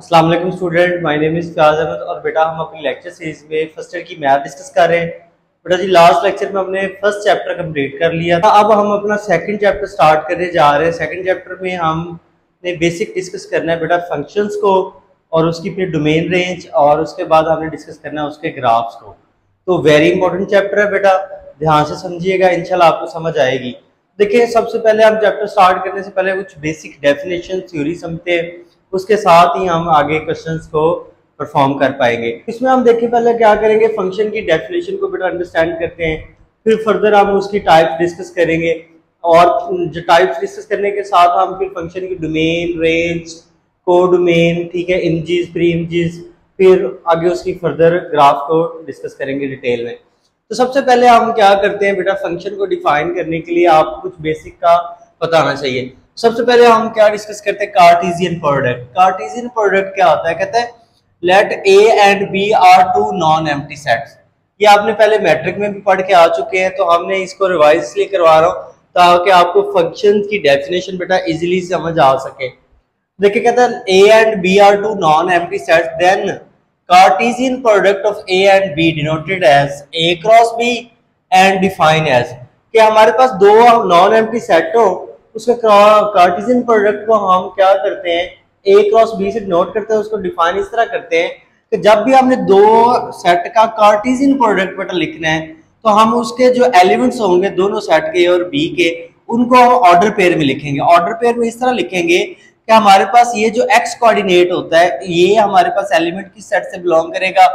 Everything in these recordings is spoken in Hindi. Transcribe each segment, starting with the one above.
अस्सलाम वालेकुम student, my name is Fayaz Ahmad और बेटा हम अपनी लेक्चर सीरीज में फर्स्ट ईयर की मैथ डिस्कस कर रहे हैं। बेटा जी लास्ट लेक्चर में हमने फर्स्ट चैप्टर कंप्लीट कर लिया था। अब हम अपना सेकंड चैप्टर स्टार्ट करने जा रहे हैं। सेकंड चैप्टर में हमने बेसिक डिस्कस करना है बेटा फंक्शंस को और उसकी फिर डोमेन रेंज और उसके बाद हमने डिस्कस करना है उसके ग्राफ्स को। तो वेरी इंपॉर्टेंट चैप्टर है बेटा, ध्यान से समझिएगा, इंशाल्लाह आपको समझ आएगी। देखिए सबसे पहले हम चैप्टर स्टार्ट करने से पहले कुछ बेसिक डेफिनेशन थ्योरी समझते हैं, उसके साथ ही हम आगे क्वेश्चंस को परफॉर्म कर पाएंगे। इसमें हम देखिए पहले क्या करेंगे, फंक्शन की डेफिनेशन को बेटा अंडरस्टैंड करते हैं, फिर फर्दर हम उसकी टाइप्स डिस्कस करेंगे और जो टाइप्स डिस्कस करने के साथ हम फिर फंक्शन की डोमेन, रेंज, कोडोमेन, ठीक है, इमेजेस, प्री इमेजेस, फिर आगे उसकी फर्दर ग्राफ को डिस्कस करेंगे डिटेल में। तो सबसे पहले हम क्या करते हैं बेटा, फंक्शन को डिफाइन करने के लिए आपको कुछ बेसिक का पता होना चाहिए। सबसे पहले हम क्या डिस्कस करते हैं, कार्टेशियन प्रोडक्ट। कार्टेशियन प्रोडक्ट क्या होता है, कहते हैं let A and B are two non empty sets. ये आपने पहले मैट्रिक में भी पढ़ के आ चुके हैं, तो हमने इसको रिवाइज इसलिए करवा रहा हूँ ताकि आपको फंक्शन की डेफिनेशन बेटा इजीली समझ आ सके। देखिए कहता है A and B are two non empty sets, then Cartesian product of A and B denoted as A cross B and define as. कि हमारे पास दो नॉन एम्प्टी सेट हो, उसके कार्टेशियन प्रोडक्ट को हम क्या करते हैं, ए क्रॉस बी से डिनोट करते हैं, उसको डिफाइन इस तरह करते हैं कि जब भी हमने दो सेट का कार्टेशियन प्रोडक्ट बेटा लिखना है तो हम उसके जो एलिमेंट्स होंगे दोनों सेट के ए और बी के, उनको हम ऑर्डर पेयर में लिखेंगे। ऑर्डर पेयर में इस तरह लिखेंगे कि हमारे पास ये जो एक्स कोऑर्डिनेट होता है ये हमारे पास एलिमेंट किस सेट से बिलोंग करेगा,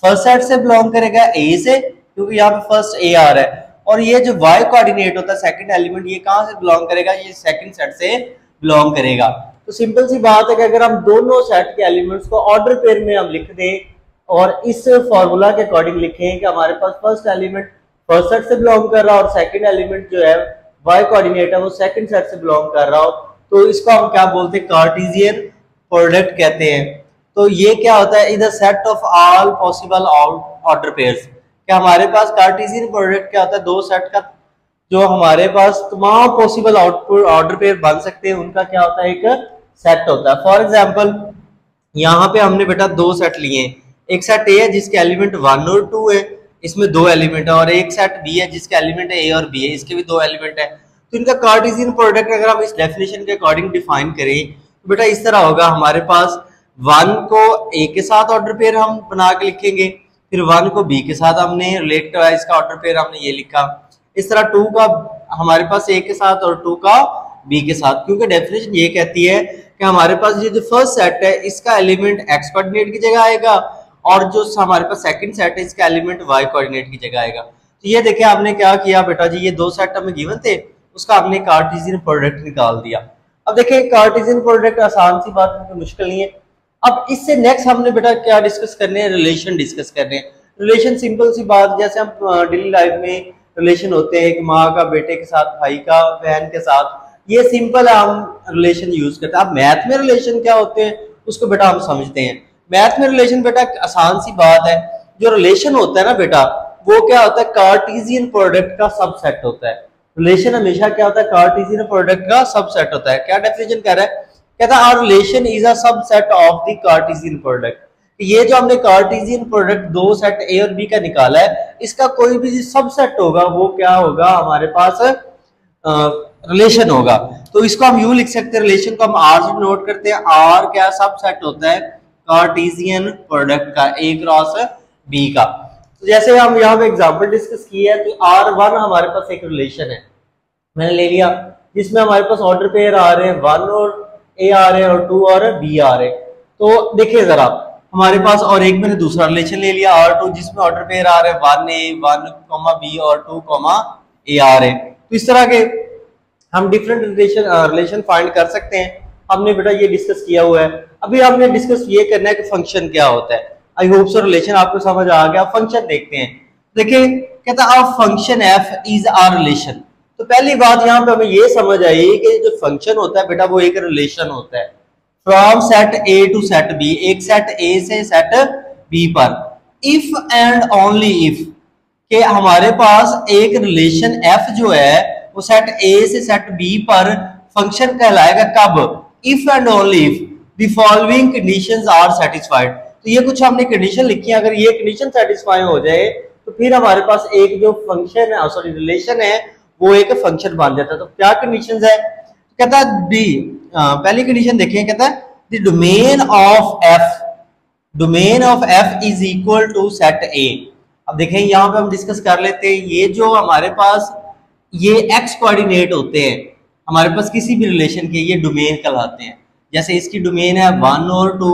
फर्स्ट सेट से बिलोंग करेगा ए से, क्योंकि यहाँ पे फर्स्ट ए आ रहा है। और ये जो y कोऑर्डिनेट होता है सेकंड एलिमेंट, ये कहां से बिलोंग करेगा, ये सेकंड सेट से बिलोंग करेगा। तो सिंपल सी बात है कि अगर हम दोनों सेट के एलिमेंट्स को ऑर्डर पेयर में हम लिख दें और इस फॉर्मूला के अकॉर्डिंग लिखें कि हमारे पास फर्स्ट एलिमेंट फर्स्ट सेट से बिलोंग कर रहा है और सेकंड एलिमेंट जो है y कोऑर्डिनेट है वो सेकंड सेट से बिलोंग कर रहा हो, तो इसको हम क्या बोलते हैं, कार्टेशियन प्रोडक्ट कहते हैं। तो ये क्या होता है, is a set of all possible order pairs. कि हमारे पास कार्टेशियन प्रोडक्ट क्या होता है, दो सेट का जो हमारे पास तमाम पॉसिबल आउटपुट ऑर्डर पेयर बन सकते हैं उनका क्या होता है, एक सेट होता है। फॉर एग्जांपल यहाँ पे हमने बेटा दो सेट लिए हैं, एक सेट ए है जिसके एलिमेंट 1 और 2 है, इसमें दो एलिमेंट है, और एक सेट बी है जिसके एलिमेंट है ए और बी है, इसके भी दो एलिमेंट है। तो इनका कार्टेशियन प्रोडक्ट अगर हम इस डेफिनेशन के अकॉर्डिंग डिफाइन करें तो बेटा इस तरह होगा, हमारे पास 1 को ए के साथ ऑर्डर पेयर हम बना के लिखेंगे, फिर 1 को बी के साथ हमने रिलेट करवाया, इसका ऑर्डर पेयर हमने ये लिखा। इस तरह 2 का हमारे पास ए के साथ और 2 का बी के साथ, क्योंकि डेफिनेशन ये कहती है कि हमारे पास ये जो फर्स्ट सेट है इसका एलिमेंट एक्स कोऑर्डिनेट की जगह आएगा और जो हमारे पास सेकंड सेट है इसका एलिमेंट वाई कोऑर्डिनेट की जगह आएगा। तो ये देखिए हमने क्या किया बेटा जी, ये दो सेट हमें गिवन थे, उसका हमने कार्टेशियन प्रोडक्ट निकाल दिया। अब देखिए कार्टेशियन प्रोडक्ट आसान सी बात है, मुश्किल नहीं है। अब इससे नेक्स्ट हमने बेटा क्या डिस्कस करने हैं, रिलेशन डिस्कस करने हैं। रिलेशन सिंपल सी बात, जैसे हम डेली लाइफ में रिलेशन होते हैं, एक माँ का बेटे के साथ, भाई का बहन के साथ, ये सिंपल हम रिलेशन यूज करते हैं। अब मैथ में रिलेशन क्या होते हैं उसको बेटा हम समझते हैं। मैथ में रिलेशन बेटा आसान सी बात है, जो रिलेशन होता है ना बेटा वो क्या होता है, कार्टेशियन प्रोडक्ट का सबसेट होता है। रिलेशन हमेशा क्या होता है, कार्टेशियन प्रोडक्ट का सबसेट होता है। क्या डेफिनेशन कह रहा है, कहता है our relation is a subset of the Cartesian product. ये जो हमने कार्टेशियन प्रोडक्ट दो सेट ए और बी का निकाला है, इसका कोई भी सबसेट होगा वो क्या होगा, हमारे पास रिलेशन होगा। तो इसको हम यूं लिख सकते हैं, रिलेशन को हम आर से नोट करते हैं। आर क्या सबसेट होता है कार्टेशियन प्रोडक्ट का, ए क्रॉस बी का। तो जैसे हम यहाँ पे एग्जांपल डिस्कस किया है, तो R1 हमारे पास एक रिलेशन है, मैंने ले लिया जिसमें हमारे पास ऑर्डर पेयर आ रहे हैं, 1 और ए आ रहे हैं और 2 और बी आ रहे हैं। तो देखिए जरा हमारे पास, और एक मैंने दूसरा रिलेशन ले लिया R2 जिसमें ऑर्डर पेयर आ रहे हैं 1A 1, B और 2, A आ रहे हैं। तो इस तरह के हम डिफरेंट रिलेशन फाइंड कर सकते हैं। हमने बेटा ये डिस्कस किया हुआ है। अभी हमने डिस्कस ये करना है कि फंक्शन क्या होता है। आई होप सो रिलेशन आपको समझ आ गया। फंक्शन देखते हैं। देखिए कहता है function F is a relation. तो पहली बात यहाँ पे हमें ये समझ आई कि जो फंक्शन होता है बेटा वो एक रिलेशन होता है from set A to set B, एक सेट ए से सेट बी पर। इफ एंड ओनली इफ के हमारे पास एक रिलेशन एफ जो है वो सेट ए से सेट बी पर फंक्शन कहलाएगा कब, if and only if the following conditions are satisfied. तो ये कुछ हमने कंडीशन लिखी है, अगर ये कंडीशन सेटिस्फाई हो जाए तो फिर हमारे पास एक जो फंक्शन है, सॉरी रिलेशन है, वो एक फंक्शन बन जाता है। तो क्या कंडीशंस है? कहता है डी, पहली कंडीशन देखें, कहता है the domain of F is equal to set A. अब देखें यहाँ पे हम डिस्कस कर लेते हैं, ये जो हमारे पास ये एक्स कोऑर्डिनेट होते हैं हमारे पास किसी भी रिलेशन के, ये डोमेन कहलाते हैं। जैसे इसकी डोमेन है 1 और 2,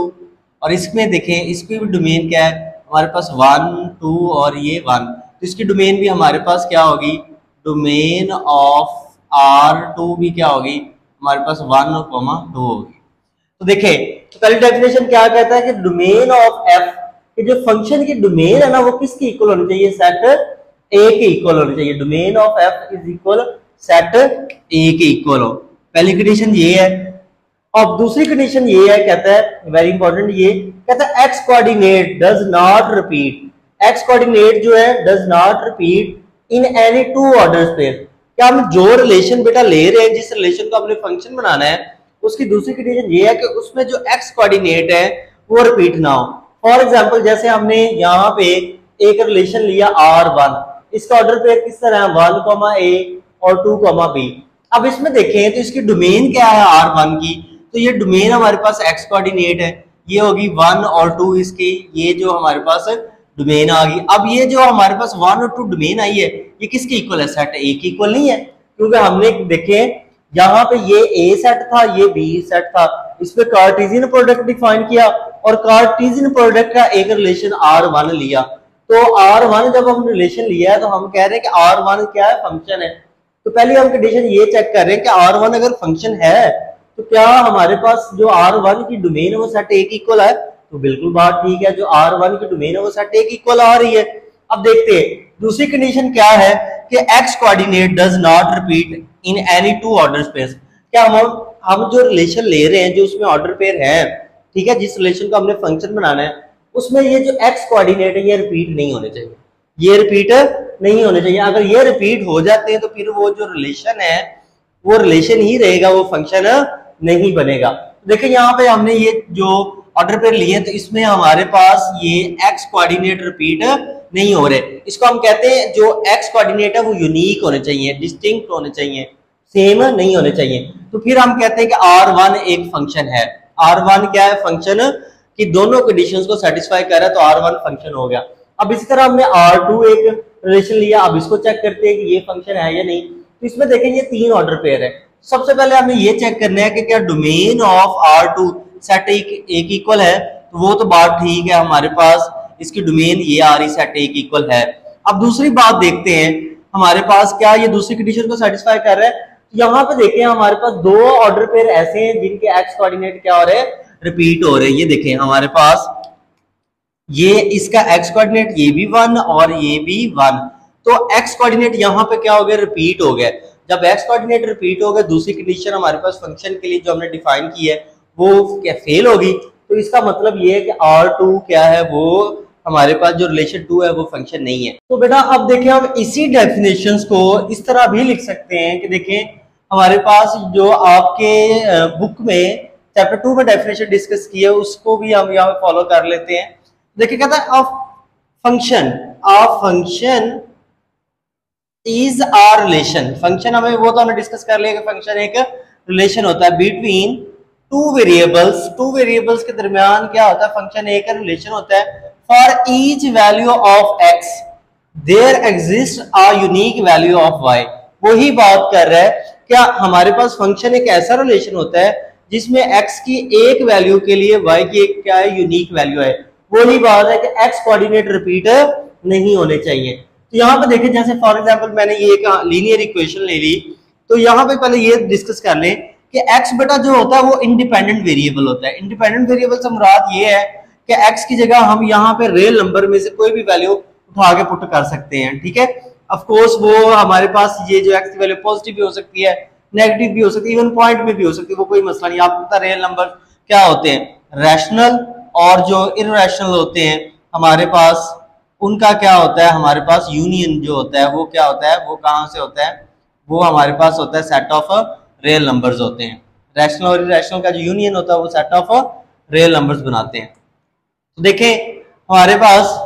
और इसमें देखें इसकी भी डोमेन क्या है हमारे पास 1 2 और ये 1, तो इसकी डोमेन भी हमारे पास क्या होगी, डोमेन ऑफ R2 भी क्या होगी हमारे पास 1 और 2 होगी। तो देखें तो पहली डेफिनेशन क्या कहता है कि डोमेन ऑफ एफ कि जो फंक्शन की डोमेन है ना वो किसकी इक्वल होनी चाहिए, सेट ए के इक्वल होनी चाहिए। Domain of F is equal set ए के इक्वल हो, पहली कंडीशन ये है। अब दूसरी कंडीशन ये है, कहता है वेरी इंपॉर्टेंट, ये कहता है x coordinate does not repeat, x coordinate जो है does not repeat in any two order space. क्या हम जो रिलेशन बेटा ले रहे हैं, जिस रिलेशन को हमने फंक्शन बनाना है, उसकी दूसरी कंडीशन ये है कि उसमें जो एक्स कोऑर्डिनेट है वो रिपीट ना हो। फॉर एग्जांपल जैसे हमने यहाँ पे एक रिलेशन लिया R1, इसका ऑर्डर पेयर किस तरह है 1, A और 2, B। अब इसमें देखें तो इसकी डोमेन क्या है R1 की, तो ये डोमेन हमारे पास एक्स कोऑर्डिनेट है, ये होगी 1 और 2 इसकी, ये जो हमारे पास डोमेन आ गई। अब ये जो हमारे पास 1 और 2 डोमेन आई है ये किसकी इक्वल है, सेट ए की इक्वल नहीं है, क्योंकि हमने देखे यहाँ पे ये ए सेट था, ये बी सेट था, इस पे कार्टेशियन प्रोडक्ट डिफाइन किया और कार्टेशियन प्रोडक्ट का एक रिलेशन R1 लिया। तो R1 जब हम रिलेशन लिया है तो हम कह रहे हैं कि R1 क्या है, फंक्शन है। तो पहले हम कंडीशन ये चेक कर रहे हैं कि R1 अगर फंक्शन है तो क्या हमारे पास जो R1 की डोमेन है वो सेट ए की इक्वल है, तो बिल्कुल बात ठीक है, जो R1 की डोमेन है वो सेट ए की इक्वल आ रही है। अब देखते हैं दूसरी कंडीशन क्या है कि x coordinate does not repeat in any two order space. क्या हम जो रिलेशन ले रहे हैं जो उसमें ऑर्डर पेयर है, ठीक है, जिस रिलेशन को हमने फंक्शन बनाना है उसमें ये जो एक्स कोऑर्डिनेट है ये रिपीट नहीं होने चाहिए, ये रिपीट नहीं होने चाहिए। अगर ये रिपीट हो जाते हैं तो फिर वो जो रिलेशन है वो रिलेशन ही रहेगा, वो फंक्शन नहीं बनेगा। देखिए यहाँ पे हमने ये जो ऑर्डर पेयर लिए तो इसमें हमारे पास ये एक्स कोऑर्डिनेट रिपीट नहीं हो रहे, इसको हम कहते हैं जो एक्स कोऑर्डिनेट है वो यूनिक होने चाहिए, डिस्टिंक्ट होने चाहिए, सेम नहीं होने चाहिए। तो फिर हम कहते हैं कि R1 एक फंक्शन है। R1 क्या है, फंक्शन कि दोनों कंडीशंस को सेटिस्फाई कर रहा है, तो R1 फंक्शन हो गया। अब इसी तरह हमने R2 एक रिलेशन लिया, अब इसको चेक करते हैं कि ये फंक्शन है या नहीं। तो इसमें देखें ये 3 ऑर्डर पेयर है। सबसे पहले हमें ये चेक करना है कि क्या डोमेन ऑफ R2 सेट ए की इक्वल है, तो वो तो बात ठीक है, हमारे पास इसकी डोमेन ये आ रही सेट ए की इक्वल है। अब दूसरी बात देखते हैं हमारे पास क्या ये दूसरी कंडीशन को सेटिस्फाई कर रहा है। यहाँ पे देखें हमारे पास 2 ऑर्डर पेयर ऐसे हैं जिनके एक्स कोऑर्डिनेट क्या हो रहे हैं, रिपीट हो रहे हैं। ये देखें हमारे पास ये इसका एक्स कोऑर्डिनेट ये भी 1 और ये भी 1, तो एक्स कोऑर्डिनेट यहाँ पे क्या हो गया, रिपीट हो गया। जब एक्स कोऑर्डिनेट रिपीट हो गया, दूसरी कंडीशन हमारे पास फंक्शन के लिए जो हमने डिफाइन की है वो क्या फेल होगी, तो इसका मतलब ये है कि R2 क्या है, वो हमारे पास जो रिलेशन 2 है वो फंक्शन नहीं है। तो बेटा अब देखें हम इसी डेफिनेशंस को इस तरह भी लिख सकते हैं कि देखें हमारे पास जो आपके बुक में चैप्टर 2 में डेफिनेशन डिस्कस की है उसको भी हम यहाँ पे फॉलो कर लेते हैं। देखिए कहता है function is a relation, function हमें वो तो हमने डिस्कस कर लिया कि फंक्शन एक रिलेशन होता है बिटवीन टू वेरिएबल्स के दरमियान क्या होता है, फंक्शन एक रिलेशन होता है। For each value of X there exist a unique value of Y. वही बात कर रहा है, क्या हमारे पास फंक्शन एक ऐसा रिलेशन होता है जिसमें एक्स की एक वैल्यू के लिए वाई की एक क्या है, यूनिक वैल्यू है। वही बात है कि एक्स कोऑर्डिनेट रिपीट नहीं होने चाहिए। तो यहाँ पे देखिए जैसे फॉर एग्जांपल मैंने ये एक लीनियर इक्वेशन ले ली, तो यहाँ पे पहले ये डिस्कस कर लें कि x बेटा जो होता है वो इंडिपेंडेंट वेरिएबल होता है। इंडिपेंडेंट वेरिएबल से मुराद ये है कि x की जगह हम यहाँ पे रियल नंबर में से कोई भी वैल्यू उठा के पुट कर सकते हैं, ठीक है। ऑफ कोर्स वो हमारे पास ये जो x की वैल्यू पॉजिटिव भी हो सकती है, नेगेटिव भी हो सकती है, इवन पॉइंट में भी हो सकती है, वो कोई मसला नहीं। आपको पता रियल नंबर क्या होते हैं, रैशनल और जो इररेशनल होते हैं हमारे पास, उनका क्या होता है, हमारे पास यूनियन जो होता है वो क्या होता है, वो कहाँ से होता है, वो हमारे पास होता है सेट ऑफ रियल नंबर्स होते हैं। रैशनल और इरेशनल का जो यूनियन होता है वो सेट ऑफ रियल नंबर्स बनाते हैं। तो देखें हमारे पास,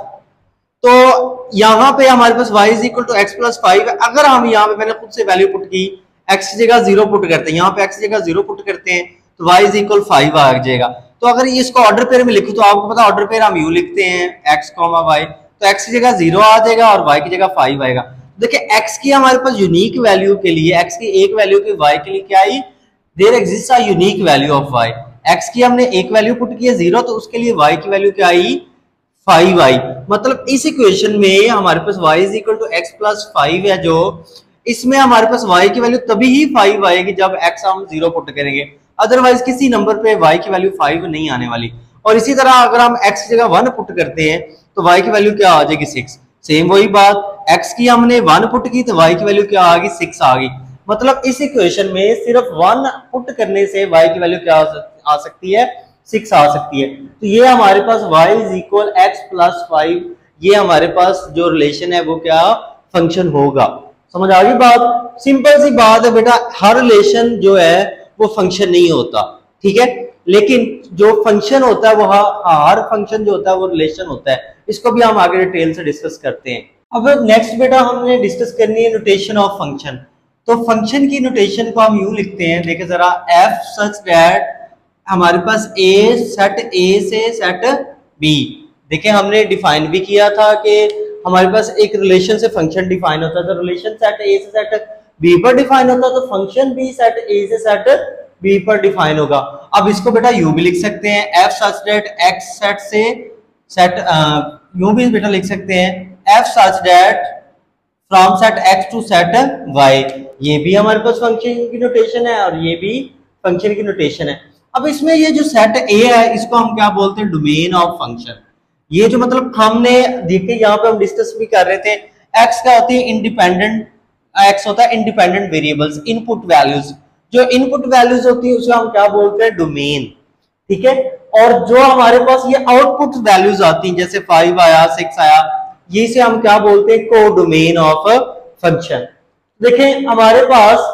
तो यहाँ पे हमारे पास y is equal to X plus 5 है। अगर हम यहाँ पे, मैंने खुद से वैल्यू पुट की, x की जगह 0 पुट करते हैं, यहाँ पे x की जगह 0 पुट करते हैं तो y इज इक्वल 5 आ जाएगा। तो अगर ये इसको ऑर्डर पेयर में लिखूं तो आपको पता ऑर्डर पेयर हम यूं लिखते हैं x, y, तो x की जगह 0 आ जाएगा और y की जगह 5 आएगा। देखिए x की हमारे पास यूनिक वैल्यू के लिए, x की एक वैल्यू की y के लिए क्या आई, there exist a unique value of y। x की हमने एक वैल्यू पुट की है 0, तो उसके लिए y की वैल्यू क्या आई, 5y। मतलब इस इक्वेशन में हमारे पास y is equal to X plus 5 है, जो इसमें हमारे पास y की वैल्यू तभी ही 5 आएगी जब x हम 0 पुट करेंगे, अदरवाइज किसी नंबर पे y की वैल्यू 5 नहीं आने वाली। और इसी तरह अगर हम x की जगह 1 पुट करते हैं तो y की वैल्यू क्या आ जाएगी, 6। सेम वही बात, x की हमने 1 पुट की तो y की वैल्यू क्या आ गई, 6 आ गई। मतलब इस इक्वेशन में सिर्फ 1 पुट करने से y की वैल्यू क्या आ सकती है, 6 आ सकती है। तो ये हमारे पास y is equal x plus 5, ये हमारे पास जो रिलेशन है वो क्या फंक्शन होगा। समझ आ गई बात, सिंपल सी बात है बेटा, हर रिलेशन जो है वो फंक्शन नहीं होता, ठीक है, लेकिन जो फंक्शन होता है वो हर फंक्शन जो होता है वो रिलेशन होता है। इसको भी हम आगे डिटेल से डिस्कस करते हैं। अब नेक्स्ट बेटा हमने डिस्कस करनी है नोटेशन ऑफ फंक्शन। तो फंक्शन की नोटेशन को हम यूं लिखते हैं, देखिए जरा, एफ सच दैट हमारे पास ए सेट ए से सेट बी। देखिए हमने डिफाइन भी किया था कि हमारे पास एक रिलेशन से फंक्शन डिफाइन होता है, तो रिलेशन सेट ए से सेट बी पर डिफाइन होता है, तो फंक्शन भी सेट ए से सेट बी पर डिफाइन होगा। अब इसको बेटा यूं भी लिख सकते हैं, F such that X set से सेट, यूं भी बेटा लिख सकते हैं, F such that from set X to set Y. ये भी हमारे पास फंक्शन की नोटेशन है और ये भी फंक्शन की नोटेशन है। अब इसमें ये जो सेट ए है इसको हम क्या बोलते हैं, डोमेन ऑफ फंक्शन। ये जो मतलब हमने देखिए यहाँ पे हम डिस्कस भी कर रहे थे, एक्स क्या होती है, इंडिपेंडेंट, एक्स होता है इंडिपेंडेंट वेरिएबल्स, इनपुट वैल्यूज। जो इनपुट वैल्यूज होती है उसे हम क्या बोलते हैं, डोमेन, ठीक है। और जो हमारे पास ये आउटपुट वैल्यूज आती हैं, जैसे 5 आया, 6 आया, ये से हम क्या बोलते हैं, को डोमेन ऑफ फंक्शन। देखें हमारे पास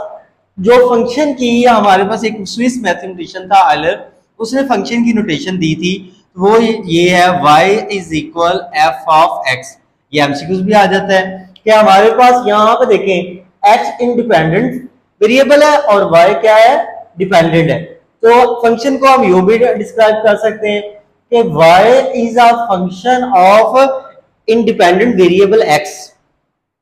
जो फंक्शन की, हमारे पास एक स्विस मैथमेटिशियन था आयलर, उसने फंक्शन की नोटेशन दी थी, वो ये है y is equal F of x। ये एमसीक्यूज भी आ जाता है कि हमारे पास यहाँ पे देखें x इंडिपेंडेंट वेरिएबल है और y क्या है, डिपेंडेंट है। तो फंक्शन को हम यूं भी डिस्क्राइब कर सकते हैं कि y is a function of independent variable x।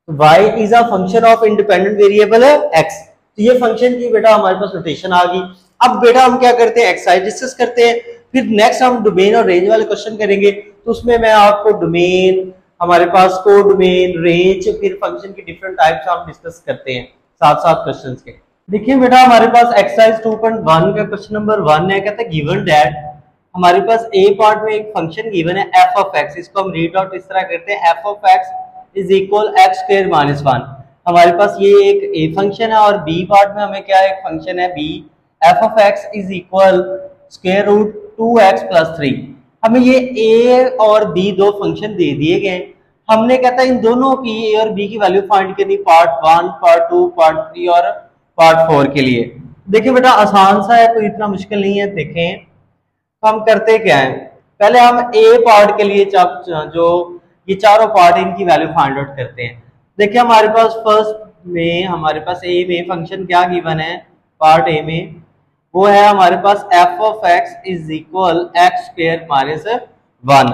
y is a function of independent variable x। तो ये फंक्शन की बेटा हमारे पास नोटेशन आ गई। अब बेटा हम क्या करते हैं, एक्सरसाइज डिस्कस करते हैं, फिर नेक्स्ट हम डोमेन और रेंज वाले क्वेश्चन करेंगे। तो उसमें मैं आपको डोमेन, हमारे पास को डोमेन, रेंज, फिर फंक्शन की डिफरेंट टाइप्स हम डिस्कस करते हैं साथ साथ क्वेश्चंस के। देखिए बेटा हमारे पास एक्सरसाइज 2.1 का क्वेश्चन नंबर 1 है, कहता है गिवन दैट, हमारे पास ए पार्ट में एक फंक्शन गिवन है एफ ऑफ एक्स। इसको हम रीड आउट इस तरह करते हैं, F of x is equal x square minus 1। हमारे पास ये एक ए फंक्शन है और बी पार्ट में हमें क्या एक फंक्शन है B, F of x is equal square root 2x plus 3। हमें ये ए और बी दो फंक्शन दे दिए गए, हमने कहता है इन दोनों की ए और बी की वैल्यू फाइंड करनी, पार्ट 1, पार्ट 2, पार्ट 3 और पार्ट 4 के लिए। देखिए बेटा आसान सा है, कोई इतना मुश्किल नहीं है। देखें तो हम करते क्या है, पहले हम ए पार्ट के लिए जो ये चारों पार्ट इनकी वैल्यू फाइंड आउट करते हैं। देखिए हमारे पास फर्स्ट में, हमारे पास ए में फंक्शन क्या गिवन है, पार्ट ए में वो है हमारे पास f of x is equal x square minus 1।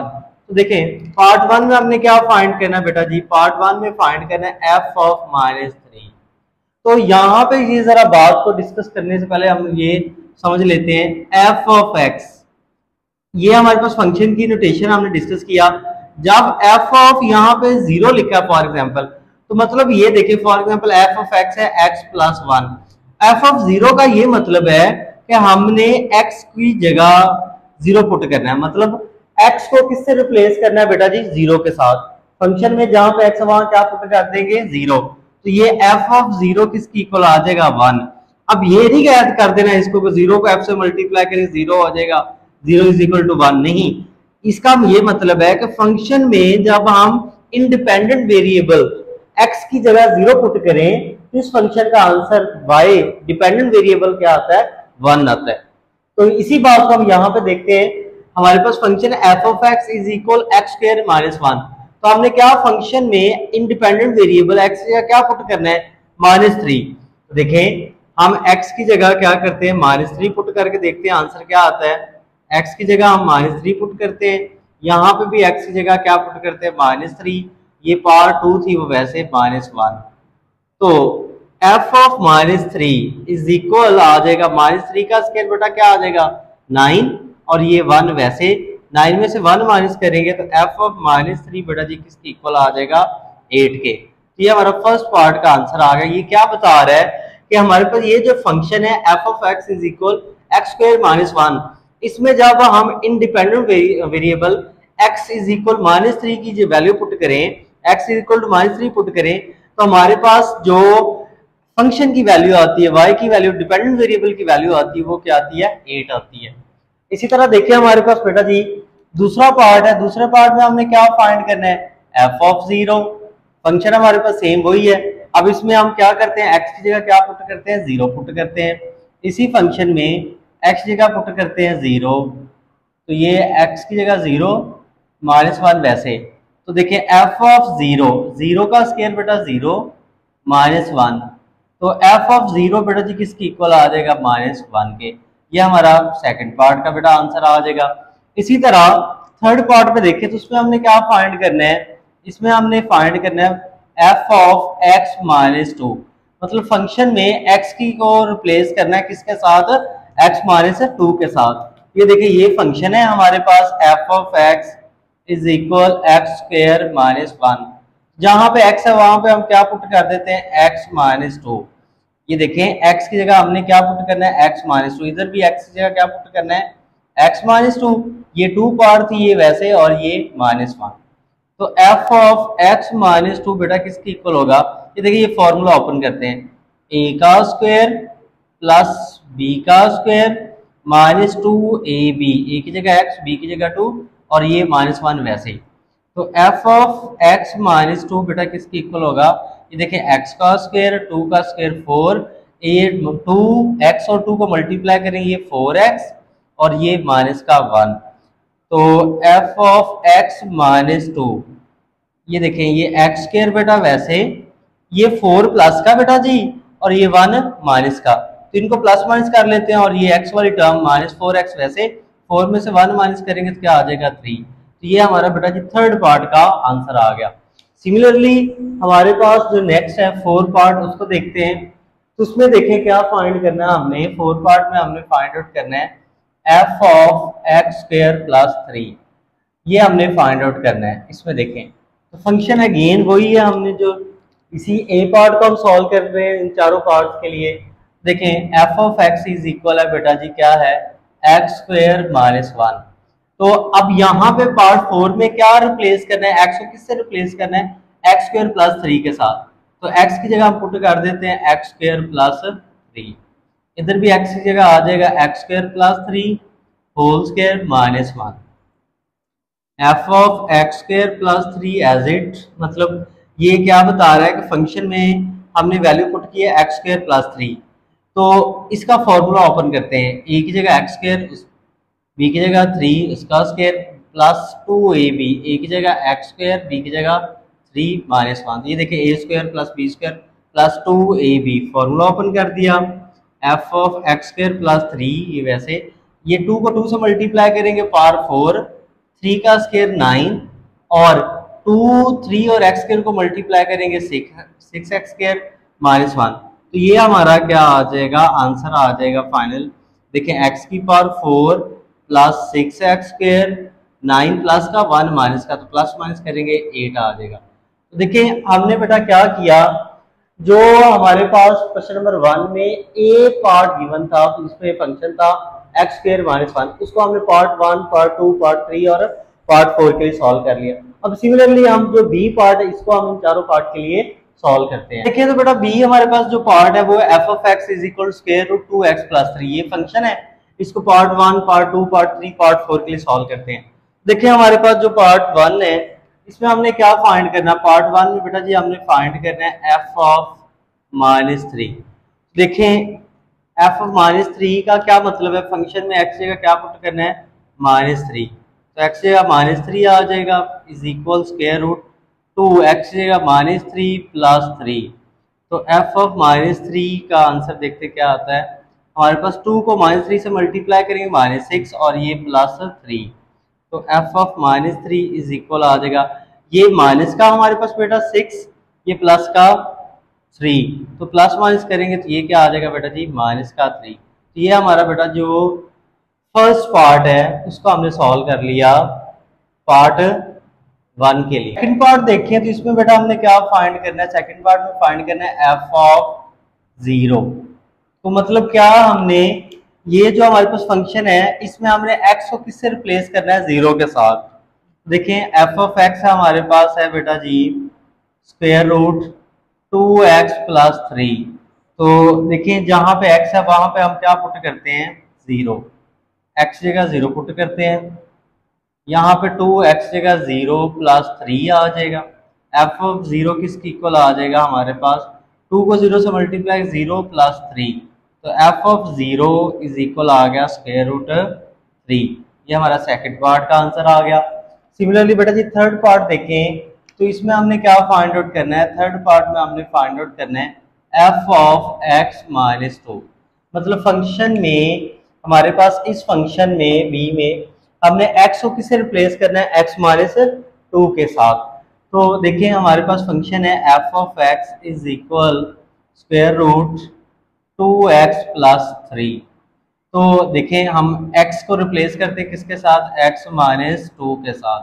तो देखें पार्ट 1 में हमने क्या फाइंड करना है बेटा जी, पार्ट 1 में फाइंड करना है एफ ऑफ माइनस 3। तो यहाँ पे ये जरा बात को डिस्कस करने से पहले हम ये समझ लेते हैं, एफ ऑफ एक्स ये हमारे पास फंक्शन की नोटेशन हमने डिस्कस किया। जब एफ ऑफ यहाँ पे 0 लिखा है फॉर एग्जाम्पल, तो मतलब ये देखिए for example F of x है एक्स प्लस 1। एफ ऑफ 0 का ये मतलब है कि हमने x की जगह 0 पुट करना है, मतलब x को किससे रिप्लेस करना है बेटा जी, 0 के साथ। फंक्शन में जहां पे x है वहां क्या पुट कर देंगे, 0। तो ये f ऑफ 0 किसकी इक्वल आ जाएगा, 1। अब ये नहीं ऐड कर देना इसको, 0 को f से मल्टीप्लाई करें 0 हो जाएगा, 0 इज इक्वल टू 1 नहीं। इसका ये मतलब है कि फंक्शन में जब हम इंडिपेंडेंट वेरिएबल x की जगह 0 पुट करें तो इस फंक्शन का आंसर y डिपेंडेंट वेरिएबल क्या आता है, 1 आता है। तो इसी बात को हम यहाँ पे देखते हैं, हमारे पास function f of x is equal x square minus 1। तो हमने क्या फंक्शन में इंडिपेंडेंट वेरिएबल एक्स या क्या पुट करना है, -3। तो देखें हम x की जगह क्या करते हैं, -3 पुट करके देखते हैं आंसर क्या आता है। x की जगह हम -3 पुट करते हैं, यहाँ पे भी x की जगह क्या पुट करते हैं, -3। ये पावर 2 थी वो वैसे -1। तो f ऑफ -3 इज इक्वल आ जाएगा, -3 का स्क्वायर बेटा क्या आ जाएगा 9, और ये 1 वैसे 9 में से 1 माइनस करेंगे तो f ऑफ -3 बेटा जी किसके इक्वल आ जाएगा 8 के। तो ये हमारा फर्स्ट पार्ट का आंसर आ गया। ये क्या बता रहा है कि हमारे पास ये जो फंक्शन है f of x is equal x square minus 1, इसमें जब हम independent variable x is equal -3 की जो वैल्यू पुट करें, x is equal to -3 put करें, तो हमारे पास जो फंक्शन की वैल्यू आती है, y की वैल्यू, डिपेंडेंट वेरिएबल की वैल्यू आती है, वो क्या आती है 8 आती है। इसी तरह देखिए हमारे पास बेटा जी दूसरा पार्ट है। दूसरे पार्ट में हमने क्या फाइंड करना है, f ऑफ 0। फंक्शन हमारे पास सेम वही है। अब इसमें हम क्या करते हैं, x की जगह क्या पुट करते हैं, 0 पुट करते हैं। इसी फंक्शन में x की जगह पुट करते हैं 0, तो ये x की जगह 0 -1 वैसे। तो देखिए f ऑफ 0, 0 का स्क्वायर बेटा 0 -1, तो f ऑफ 0 बेटा जी किसकी इक्वल आ जाएगा -1 के। ये हमारा सेकंड पार्ट का बेटा आंसर आ जाएगा। इसी तरह थर्ड पार्ट में देखें तो उसमें हमने क्या फाइंड करना है, इसमें हमने फाइंड करना है f ऑफ x -2, मतलब फंक्शन में x की को रिप्लेस करना है किसके साथ, x -2 के साथ। ये देखिए ये फंक्शन है हमारे पास f of x is equal x square -1। जहां पे x है वहां पे हम क्या पुट कर देते हैं, x -2। ये देखें x की जगह हमने क्या पुट करना है, x -2। इधर भी x की जगह क्या पुट करना है, x -2। ये 2 पार्ट थी ये वैसे, और ये -1। तो f ऑफ x -2 बेटा किसकी इक्वल होगा, ये देखिए ये फॉर्मूला ओपन करते हैं, a का स्क्वायर प्लस b का स्क्वायर -2ab, a की जगह x, b की जगह 2, और ये -1 वैसे ही। तो f ऑफ x -2 बेटा किसकी इक्वल होगा, ये देखें x का स्क्वायर, 2 का स्क्वायर 4, ये 2x और 2 को मल्टीप्लाई करेंगे ये 4x, और ये माइनस का 1। तो f ऑफ x -2, ये देखें ये x स्क्वायर बेटा वैसे, ये 4 प्लस का बेटा जी, और ये 1 माइनस का, तो इनको प्लस माइनस कर लेते हैं, और ये x वाली टर्म -4x वैसे, 4 में से 1 माइनस करेंगे तो क्या आ जाएगा 3। तो ये हमारा बेटा जी थर्ड पार्ट का आंसर आ गया। सिमिलरली हमारे पास जो नेक्स्ट है फोर्थ पार्ट, उसको देखते हैं। तो उसमें देखें क्या फाइंड करना है हमने, फोर्थ पार्ट में हमने फाइंड आउट करना है f of x square plus 3। ये हमने फाइंड आउट करना है। इसमें देखें तो फंक्शन अगेन वही है, हमने जो इसी a पार्ट को हम सॉल्व कर रहे हैं इन चारों पार्ट्स के लिए। देखें f of x is equal है बेटा जी क्या है, x स्क्वायर -1। तो अब यहाँ पे पार्ट 4 में क्या रिप्लेस करना है, x को किससे रिप्लेस करना है, x स्क्वायर प्लस 3 के साथ। तो x की जगह हम पुट कर देते हैं x स्क्वायर प्लस 3, इधर भी x की जगह आ जाएगा x square plus 3 whole square -1। f of x square plus 3 as it, मतलब ये क्या बता रहा है कि फंक्शन में हमने वैल्यू पुट की है x स्क्वायर प्लस 3। तो इसका फॉर्मूला ओपन करते हैं, a की जगह x स्क्वायर, b की जगह 3 इसका स्क्वायर प्लस 2ab, a की जगह x स्क्वायर, b की जगह 3 -1। ये देखिए a square plus b square plus 2ab, formula open कर दिया। f of x square plus 3, ये वैसे ये 2 को 2 से मल्टीप्लाई करेंगे पावर 4, 3 का स्क्वायर 9, और 2 3 और x स्क्वायर को मल्टीप्लाई करेंगे 6x स्क्वायर -1। तो ये हमारा क्या आ जाएगा, आंसर आ जाएगा फाइनल। देखें x की power 4 plus 6x square, 9 plus का 1 माइनस का, तो प्लस माइनस करेंगे 8 आ जाएगा। तो देखिए हमने बेटा क्या किया, जो हमारे पास क्वेश्चन नंबर 1 में a पार्ट गिवन था, तो इसमें फंक्शन था x स्क्वायर -1, उसको हमने पार्ट 1, पार्ट 2, पार्ट 3 और पार्ट 4 के लिए सॉल्व कर लिया। अब सिमिलरली हम जो b पार्ट है इसको हम इन चारों पार्ट के लिए सॉल्व करते हैं। देखिए तो बेटा b हमारे पास जो पार्ट है वो f of x is equal square root 2x plus 3, ये फंक्शन है। इसको पार्ट 1, पार्ट 2, पार्ट 3, पार्ट 4 के लिए सॉल्व करते हैं। देखिए हमारे पास जो पार्ट 1 है इसमें हमने क्या फाइंड करना है, पार्ट 1 में बेटा जी हमने फाइंड करना है f ऑफ -3। देखें एफ ऑफ -3 का क्या मतलब है, फंक्शन में एक्स जगह क्या पुट करना है, -3, तो एक्स जगह -3 आ जाएगा is equal square root 2 X जगह -3 प्लस 3। तो एफ ऑफ -3 का आंसर देखते क्या आता है, हमारे पास 2 को -3 से मल्टीप्लाई करेंगे -6 और ये +3, तो एफ ऑफ -3 इज इक्वल आ जाएगा, ये माइनस का हमारे पास बेटा 6, ये प्लस का 3, तो प्लस माइनस करेंगे तो ये क्या आ जाएगा बेटा जी, -3। तो ये हमारा बेटा जो फर्स्ट पार्ट है उसको हमने सॉल्व कर लिया पार्ट 1 के लिए। सेकंड पार्ट देखें तो इसमें बेटा हमने क्या फाइंड करना है, सेकंड पार्ट में फाइंड करना है एफ ऑफ 0। तो मतलब क्या, हमने ये जो हमारे पास फंक्शन है इसमें हमने x को किससे रिप्लेस करना है, 0 के साथ। देखें एफ ऑफ x हमारे पास है बेटा जी स्क्वायर रूट 2x प्लस 3। तो देखिए जहां पे x है वहां पे हम क्या पुट करते हैं, 0, x जगह 0 पुट करते हैं, यहाँ पे 2x जगह 0 प्लस 3 आ जाएगा। एफ ऑफ 0 किसकी इक्वल आ जाएगा हमारे पास, 2 को 0 से मल्टीप्लाई 0 प्लस 3, तो एफ ऑफ 0 इज इक्वल आ गया स्क्वायर रूट 3। ये हमारा सेकंड पार्ट का आंसर आ गया। सिमिलरली बेटा जी थर्ड पार्ट देखें तो इसमें हमने क्या फाइंड आउट करना है, थर्ड पार्ट में हमने फाइंड आउट करना है एफ ऑफ x माइनस 2। मतलब फंक्शन में हमारे पास इस फंक्शन में b में हमने x को किससे रिप्लेस करना है, x माइनस 2 के साथ। तो देखिए हमारे पास फंक्शन है F of x is equal square root 2x plus 3। तो देखें हम x को रिप्लेस करते हैं किसके साथ, x माइनस 2 के साथ।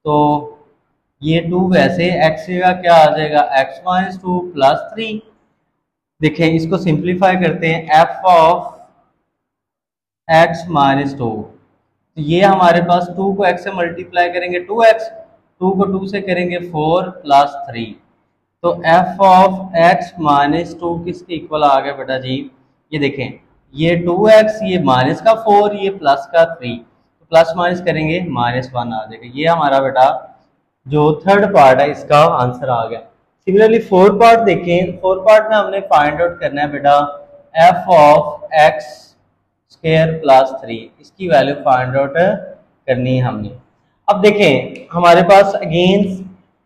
तो ये 2 वैसे x का क्या आ जाएगा, x माइनस 2 प्लस 3। देखें इसको सिंप्लीफाई करते हैं, f ऑफ x माइनस 2, तो ये हमारे पास 2 को x से मल्टीप्लाई करेंगे 2x, 2 को 2 से करेंगे 4 प्लस 3। तो f ऑफ x माइनस 2 किसके इक्वल आ गया बेटा जी, ये देखें ये 2x, ये माइनस का 4, ये प्लस का 3, तो प्लस माइनस करेंगे -1 आ जाएगा। ये हमारा बेटा जो थर्ड पार्ट है इसका आंसर आ गया। सिमिलरली फोर्थ पार्ट देखें, फोर्थ पार्ट में हमने फाइंड आउट करना है बेटा F of x square plus 3, इसकी वैल्यू फाइंड आउट करनी है हमने। अब देखें हमारे पास अगेन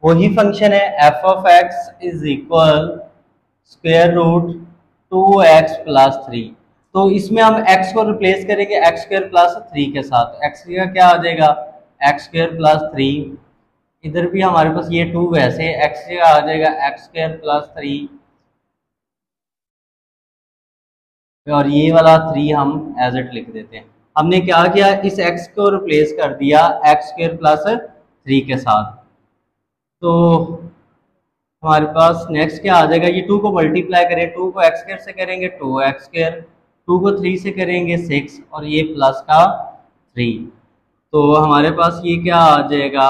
वही फंक्शन है F of x is equal square root 2x plus 3। तो इसमें हम x को रिप्लेस करेंगे x स्क्वायर प्लस 3 के साथ, x का क्या आ जाएगा, x स्क्वायर प्लस 3। इधर भी हमारे पास ये 2 वैसे x का आ जाएगा x स्क्वायर प्लस 3, और ये वाला 3 हम एज इट लिख देते हैं। हमने क्या किया, इस x को रिप्लेस कर दिया x स्क्वायर प्लस 3 के साथ। तो हमारे पास नेक्स्ट क्या आ जाएगा, ये 2 को मल्टीप्लाई करें, 2 को x स्क्वायर से करेंगे 2x स्क्वायर, 2 को 3 से करेंगे 6 और ये प्लस का 3। तो हमारे पास ये क्या आ जाएगा,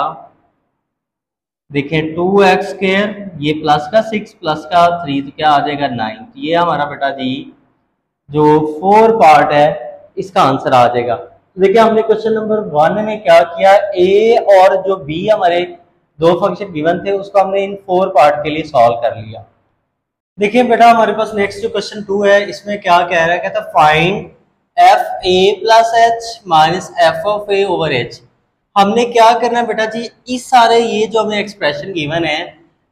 देखें 2x स्क्वायर, ये प्लस का 6 प्लस का 3, तो क्या आ जाएगा 9। तो ये हमारा बेटा जी जो 4 पार्ट है इसका आंसर आ जाएगा। तो देखिए हमने क्वेश्चन नंबर 1 में क्या किया, a और जो b हमारे दो फंक्शन गिवन थे उसको हमने इन 4 पार्ट के लिए सॉल्व कर लिया। देखिए बेटा हमारे पास नेक्स्ट जो क्वेश्चन 2 है इसमें क्या कह रहा है, कहता है find F a plus h minus f of a over H. हमने क्या करना है बेटा जी, इस सारे ये जो हमें एक्सप्रेशन गिवन है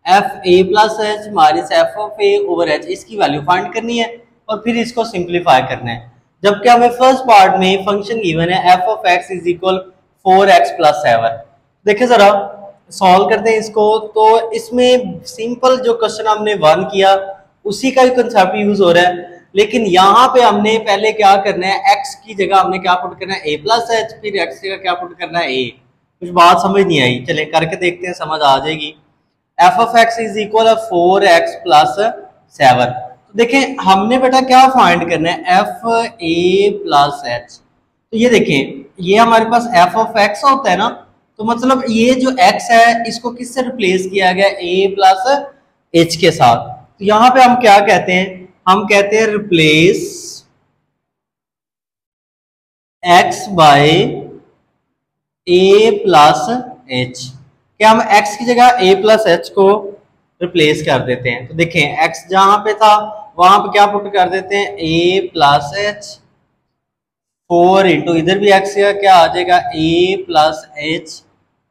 F a plus h minus f of a over h, इसकी वैल्यू फाइंड करनी है और फिर इसको सिंप्लीफाई करना है। जबकि हमें फर्स्ट पार्ट में फंक्शन गिवन है F of x is equal 4x plus 7। देखिए जरा सॉल्व करते हैं इसको। तो इसमें सिंपल जो क्वेश्चन हमने 1 किया उसी का ही कंसेप्ट यूज हो रहा है, लेकिन यहाँ पे हमने पहले क्या करना है, x की जगह हमने क्या पुट करना है a प्लस एच, फिर x की जगह क्या पुट करना है a। कुछ बात समझ नहीं आई, चले करके देखते हैं, समझ आ जाएगी। F of x is equal 4x plus 7। तो देखें हमने बेटा क्या फाइंड करना है, एफ ए प्लस एच। तो ये देखें ये हमारे पास एफ ऑफ एक्स होता है ना, तो मतलब ये जो x है इसको किससे रिप्लेस किया गया, a प्लस एच के साथ। तो यहाँ पे हम क्या कहते हैं, हम कहते हैं replace x by a plus H. क्या हम x की जगह a प्लस एच को रिप्लेस कर देते हैं। तो देखें x जहां पे था वहां पे क्या पुट कर देते हैं a प्लस एच, 4 इंटू इधर भी x का क्या आ जाएगा a प्लस एच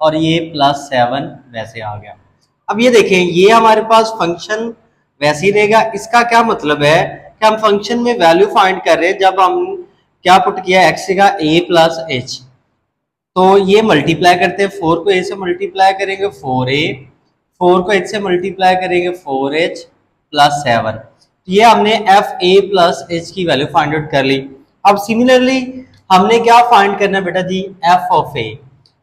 और ये प्लस 7 वैसे आ गया। अब ये देखें ये हमारे पास फंक्शन वैसे ही रहेगा। इसका क्या मतलब है कि हम फंक्शन में वैल्यू फाइंड कर रहे हैं, जब हम क्या पुट किया x का a प्लस एच, तो ये मल्टीप्लाई करते हैं, 4 को a से मल्टीप्लाई करेंगे 4a, 4 को h से मल्टीप्लाई करेंगे 4h प्लस 7। ये हमने एफ ए प्लस एच की वैल्यू फाइंड आउट कर ली। अब सिमिलरली हमने क्या फाइंड करना है बेटा जी एफ ऑफ ए।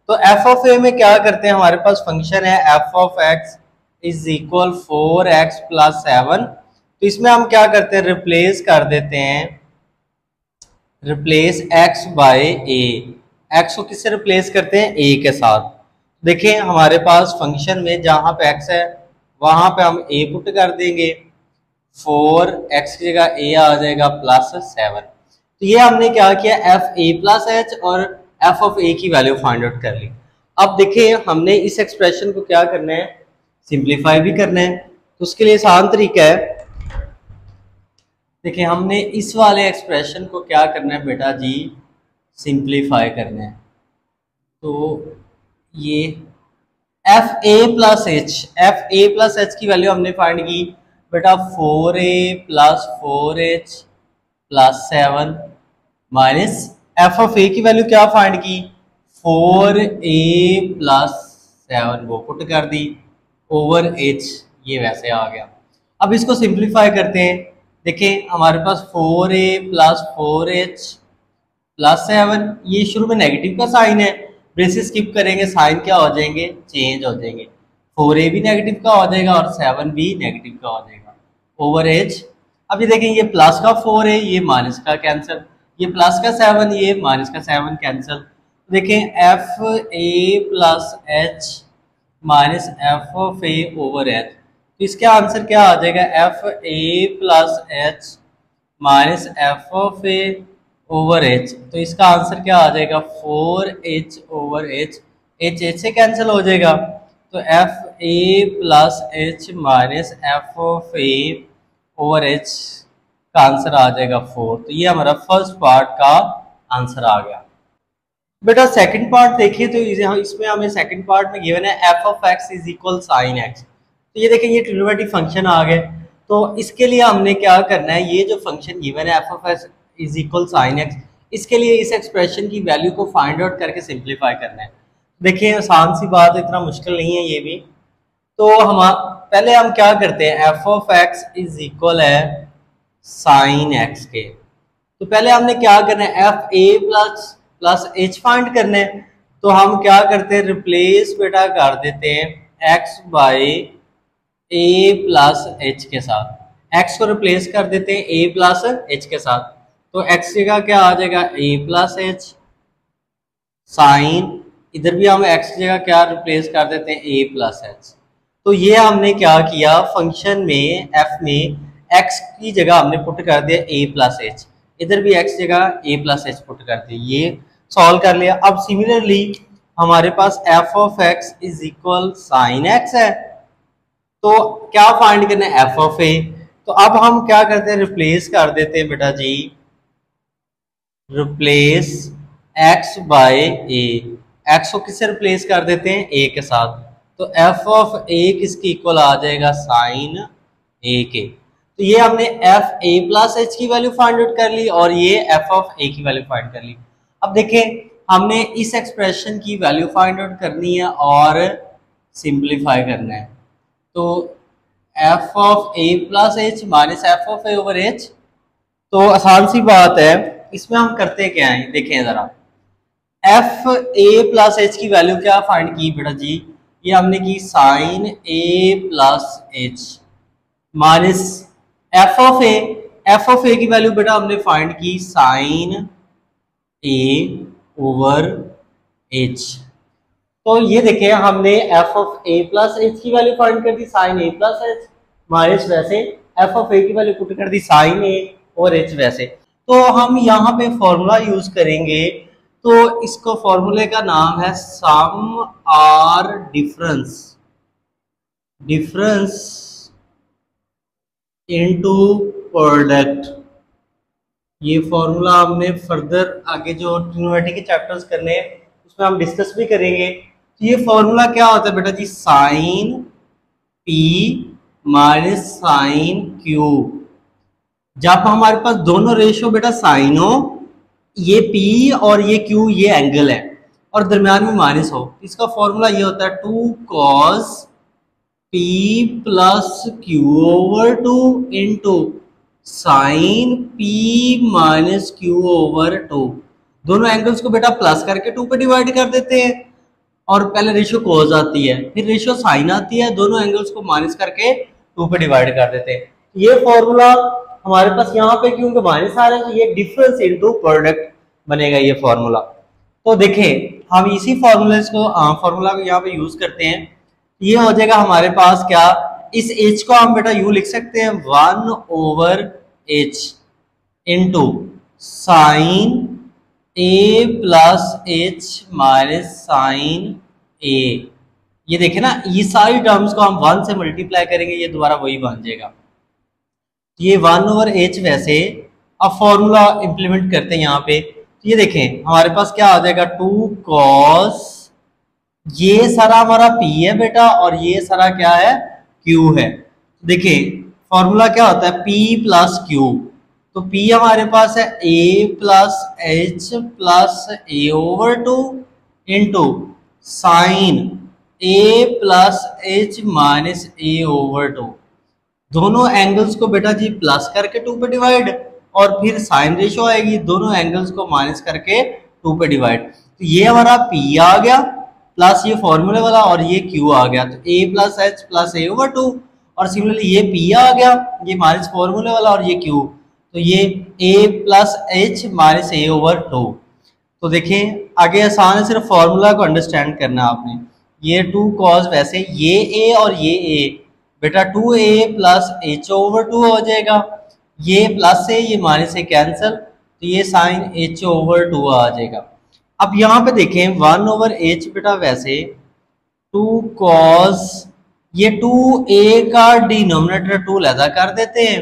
तो एफ ऑफ ए में क्या करते हैं, हमारे पास फंक्शन है F of x is equal 4x plus 7। तो इसमें हम क्या करते हैं रिप्लेस कर देते हैं, रिप्लेस x बाय ए, x को किससे रिप्लेस करते हैं a के साथ। देखें हमारे पास फंक्शन में जहां पे x है वहां पे हम a पुट कर देंगे, 4x की जगह a आ जाएगा प्लस 7। तो ये हमने क्या किया एफ ए प्लस एच और एफ ऑफ ए की वैल्यू फाइंड आउट कर ली। अब देखिए हमने इस एक्सप्रेशन को क्या करना है सिंप्लीफाई भी करना है। तो उसके लिए आसान तरीका है, देखिए हमने इस वाले एक्सप्रेशन को क्या करना है बेटा जी सिंप्लीफाई करना है। तो ये एफ ए प्लस एच की वैल्यू हमने फाइंड की बेटा 4a plus 4h plus 7 minus f of a की वैल्यू क्या फाइंड की 4a प्लस 7 वो पुट कर दी ओवर h, ये वैसे आ गया। अब इसको सिंप्लीफाई करते हैं, देखिए हमारे पास 4a प्लस 4h प्लस 7, ये शुरू में नेगेटिव का साइन है, ब्रेसेस स्किप करेंगे साइन क्या हो जाएंगे चेंज हो जाएंगे, 4a भी नेगेटिव का हो जाएगा और 7 भी नेगेटिव का हो जाएगा ओवर h। अब ये देखें ये प्लस का 4 है ये माइनस का कैंसिल, ये प्लस का 7 ये माइनस का 7 कैंसिल। देखें F a plus h minus f of a over H, तो इसका आंसर क्या आ जाएगा f a plus h minus f of a over H. तो इसका आंसर क्या आ जाएगा 4h ओवर एच, एच से कैंसिल हो जाएगा। तो f a plus h minus f of a over H का आंसर आ जाएगा 4। तो ये हमारा फर्स्ट पार्ट का आंसर आ गया। बेटा सेकंड पार्ट देखिए तो इसमें हमें सेकंड पार्ट में गिवन है F of x is equal sine x. तो ये देखें ये ट्रिग्नोमेट्रिक फंक्शन आ गए। तो इसके लिए हमने क्या करना है, ये जो फंक्शन गिवन है F of x is equal sine x, इसके लिए इस एक्सप्रेशन की वैल्यू को फाइंड आउट करके सिंप्लीफाई करना है। देखिए आसान सी बात है, इतना मुश्किल नहीं है ये भी। तो हम पहले हम क्या करते हैं F of x is equal है साइन एक्स के। तो पहले हमने क्या करना है F a plus H find करना है। तो हम क्या करते हैं रिप्लेस बेटा कर देते हैं एक्स बाय ए प्लस एच के साथ, एक्स को रिप्लेस कर देते हैं ए प्लस एच के साथ। तो एक्स जगह क्या आ जाएगा ए प्लस एच साइन, इधर भी हम एक्स की जगह क्या रिप्लेस कर देते हैं ए प्लस एच। तो ये हमने क्या किया फंक्शन में एफ में एक्स की जगह हमने पुट कर दिया ए प्लस एच, इधर भी एक्स जगह ए प्लस एच पुट कर दिया, ये सॉल्व कर लिया। अब सिमिलरली हमारे पास f of x is equal sine x है। तो क्या फाइंड करना है एफ ऑफ ए। तो अब हम क्या करते हैं रिप्लेस कर देते हैं बेटा जी रिप्लेस एक्स बाय ए, एक्स को किससे रिप्लेस कर देते हैं ए के साथ। तो एफ ऑफ ए किसकी इक्वल आ जाएगा साइन ए के। तो ये हमने एफ ए प्लस एच की वैल्यू फाइंड आउट कर ली और ये एफ ऑफ ए की वैल्यू फाइंड कर ली। अब देखें हमने इस एक्सप्रेशन की वैल्यू फाइंड आउट करनी है और सिंप्लीफाई करना है। तो F of A plus h minus f of a over H, तो आसान सी बात है, इसमें हम करते क्या है देखें जरा। एफ ए प्लस एच की वैल्यू क्या फाइंड की बेटा जी, ये हमने की sine a plus h minus f of a, f of a की वैल्यू बेटा हमने फाइंड की साइन ए ओवर एच। तो ये देखें हमने F of A plus h की वैल्यू फाइंड कर the sign a plus h minus वैसे एफ ऑफ ए की वैल्यू पुट कर दी साइन ए और एच वैसे। तो हम यहाँ पे फॉर्मूला यूज करेंगे, तो इसको फॉर्मूले का नाम है sum or difference, difference into product. ये फॉर्मूला हमने फर्दर आगे जो ट्रिग्नोमेट्री के चैप्टर्स करने हैं उसमें हम डिस्कस भी करेंगे। तो ये फॉर्मूला क्या होता है बेटा जी, sine p minus sine q. जब हमारे पास दोनों रेशियो बेटा साइन हो, ये पी और ये क्यू ये एंगल है और दरम्यान में माइनस हो, इसका फॉर्मूला ये होता है 2 cos p plus Q over 2 into sine p minus Q over 2। दोनों एंगल्स को बेटा प्लस करके 2 पे डिवाइड कर देते हैं और पहले रेशियो कॉस आती है फिर रेशियो साइन आती है, दोनों एंगल्स को माइनस करके 2 पे डिवाइड कर देते हैं। ये फॉर्मूला हमारे पास यहाँ पे क्योंकि माइनस आ रहा है तो ये डिफरेंस इनटू प्रोडक्ट बनेगा ये फॉर्मूला। तो देखें हम इसी फॉर्मूला को यहाँ पे यूज करते हैं। ये हो जाएगा हमारे पास क्या, इस h को हम बेटा यू लिख सकते हैं 1 over h into sine a plus h minus sine a। ये देखें ना, ये सारी टर्म्स को हम 1 से मल्टीप्लाई करेंगे, ये दोबारा वही बन जाएगा। ये 1 ओवर h वैसे अब फॉर्मूला इंप्लीमेंट करते हैं यहाँ पे। तो ये देखें हमारे पास क्या आ जाएगा 2 cos, ये सारा हमारा p है बेटा और ये सारा क्या है q है। देखिए फॉर्मूला क्या होता है p प्लस q, तो p हमारे पास है a plus h plus a over 2 into sine a plus h minus a over 2। दोनों एंगल्स को बेटा जी प्लस करके 2 पे डिवाइड और फिर साइन रेशियो आएगी, दोनों एंगल्स को माइनस करके 2 पे डिवाइड। तो ये हमारा p आ गया प्लस ये फॉर्मूले वाला और ये q आ गया, तो a plus h plus a over 2 और सिमिलरली ये p आ गया, ये माइनस फॉर्मूले वाला और ये q, तो ये a plus h minus a over 2। तो देखें आगे आसान है, सिर्फ फॉर्मूला को अंडरस्टैंड करना है आपने। ये 2 cos वैसे ये a और ये a बेटा 2a प्लस h ओवर 2 हो जाएगा, ये प्लस है ये माइनस से कैंसिल, तो ये साइन h ओवर 2 आ जाएगा। अब यहाँ पे देखें 1 ओवर h बेटा वैसे 2 cos, ये 2a का डिनोमिनेटर 2 लैदा कर देते हैं,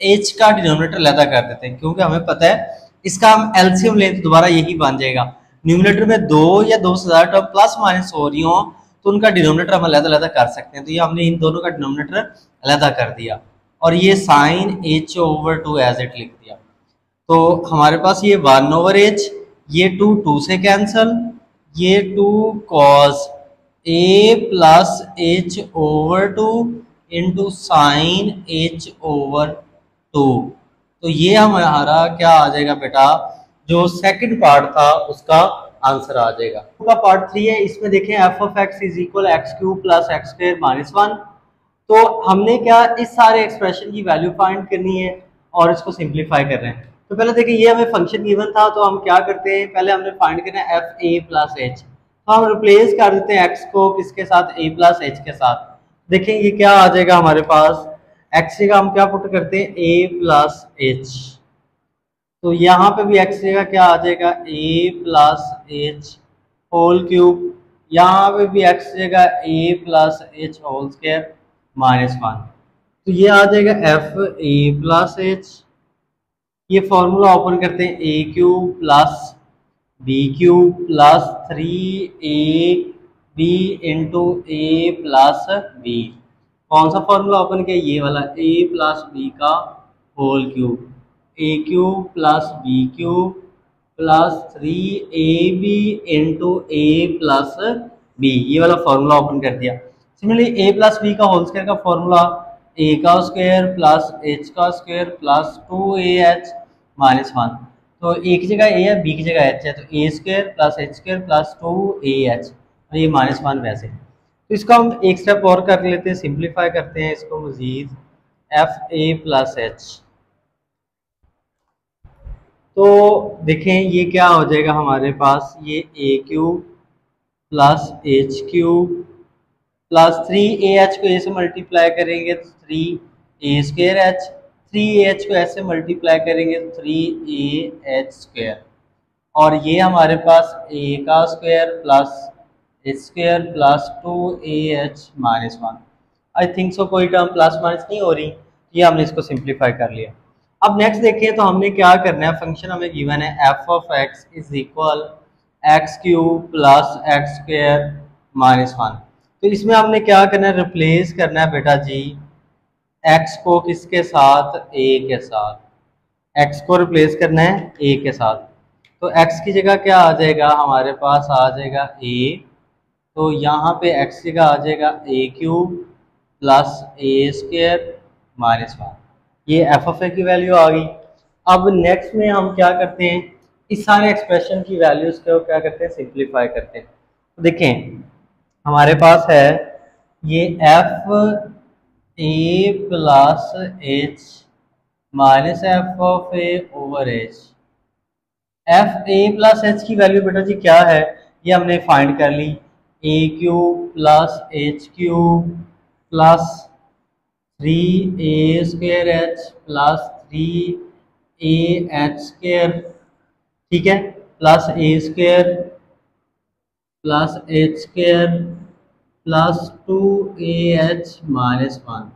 h का डिनोमिनेटर लैदा कर देते हैं, क्योंकि हमें पता है इसका हम एलसीएम लें तो दोबारा यही बन जाएगा। न्यूमिनेटर में 2 या 2 से ज्यादा टर्म प्लस माइनस हो रही हो तो उनका डिनोमिनेटर हम अलग-अलग कर सकते हैं। तो ये हमने इन दोनों का डिनोमिनेटर अलग कर दिया और ये sine h over 2 as it लिख दिया। तो हमारे पास ये 1 ओवर h, ये 2 से कैंसल, ये 2 cos a plus h over 2 into sine h over 2। तो ये हमारा क्या आ जाएगा बेटा, जो सेकंड पार्ट था उसका आंसर आ जाएगा। का पार्ट 3 है, इसमें देखें F of x is equal x cube plus x square minus 1। तो हमने क्या इस सारे एक्सप्रेशन की वैल्यू फाइंड करनी है और इसको सिंप्लीफाई कर रहे हैं। तो पहले देखिए ये हमें फंक्शन गिवन था तो हम क्या करते हैं, पहले हमने फाइंड करना है एफ ए प्लस एच, तो हम रिप्लेस कर देते हैं एक्स को किसके साथ, ए प्लस एच के साथ। देखें ये क्या आ जाएगा हमारे पास, एक्स जगह हम क्या पुट करते हैं ए प्लस एच, तो यहाँ पे भी एक्स जगह क्या आ जाएगा a plus h whole cube, यहाँ पे भी एक्स जगह a plus h whole square minus 1। तो ये आ जाएगा एफ ए प्लस एच, ये फॉर्मूला ओपन करते हैं a cube plus b cube plus 3a b into a plus b. कौन सा फॉर्मूला ओपन किया, ये वाला a प्लस बी का whole cube, a cube plus b cube plus 3ab into a plus B, ये वाला फॉर्मूला ओपन कर दिया। सिमिलरली a प्लस बी का होल स्क्वायर का फॉर्मूला a का स्क्वायर प्लस h का स्क्वायर प्लस 2ah माइनस 1। तो a की जगह a है, b की जगह h है, तो a square plus h square plus 2ah और ये माइनस 1 वैसे। तो इसको हम एक स्टेप और कर लेते हैं, सिंप्लीफाई करते हैं इसको मजीद, एफ ए प्लस एच। तो देखें ये क्या हो जाएगा हमारे पास, ये a cube plus h cube plus 3ah को a से मल्टीप्लाई करेंगे तो 3a स्क्वायर h, 3ah को ऐसे मल्टीप्लाई करेंगे तो 3ah स्क्वायर, और ये हमारे पास a का square plus h square plus 2ah minus 1। I think so कोई टर्म प्लस माइनस नहीं हो रही, ये हमने इसको सिंप्लीफाई कर लिया। अब नेक्स्ट देखें तो हमने क्या करना है, फंक्शन हमें गिवन है F of x is equal x cube plus x square minus 1। तो इसमें हमने क्या करना है, रिप्लेस करना है बेटा जी एक्स को किसके साथ, ए के साथ। एक्स को रिप्लेस करना है ए के साथ। तो एक्स की जगह क्या आ जाएगा, हमारे पास आ जाएगा ए। तो यहाँ पे एक्स की जगह आ जाएगा ए cube plus a square minus 1। ये एफ ऑफ ए की वैल्यू आ गई। अब नेक्स्ट में हम क्या करते हैं, इस सारे एक्सप्रेशन की वैल्यूज को क्या करते हैं, सिंप्लीफाई करते हैं। तो देखें हमारे पास है ये f a plus h minus f of a over h. F a plus h की वैल्यू बेटा जी क्या है, ये हमने फाइंड कर ली, a cube plus h cube plus 3a square h plus 3a h square, ठीक है, plus a square plus h square plus 2ah minus 1।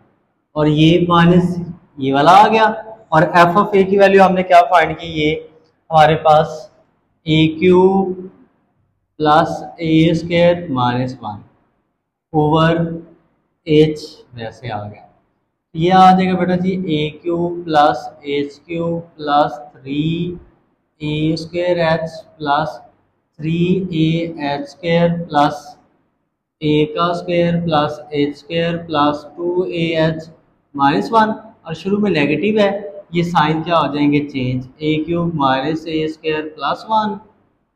और ये माइनस ये वाला आ गया। और एफ ऑफ ए की वैल्यू हमने क्या फाइंड की, ये हमारे पास a cube plus a square minus 1 over h वैसे आ गया। ये आ जाएगा बेटा जी a cube plus h cube plus 3a square h plus 3a h square plus a का square plus h square plus 2ah minus 1। और शुरू में नेगेटिव है, ये साइन क्या हो जाएंगे चेंज, ए क्यूब माइनस ए स्क्वायर प्लस 1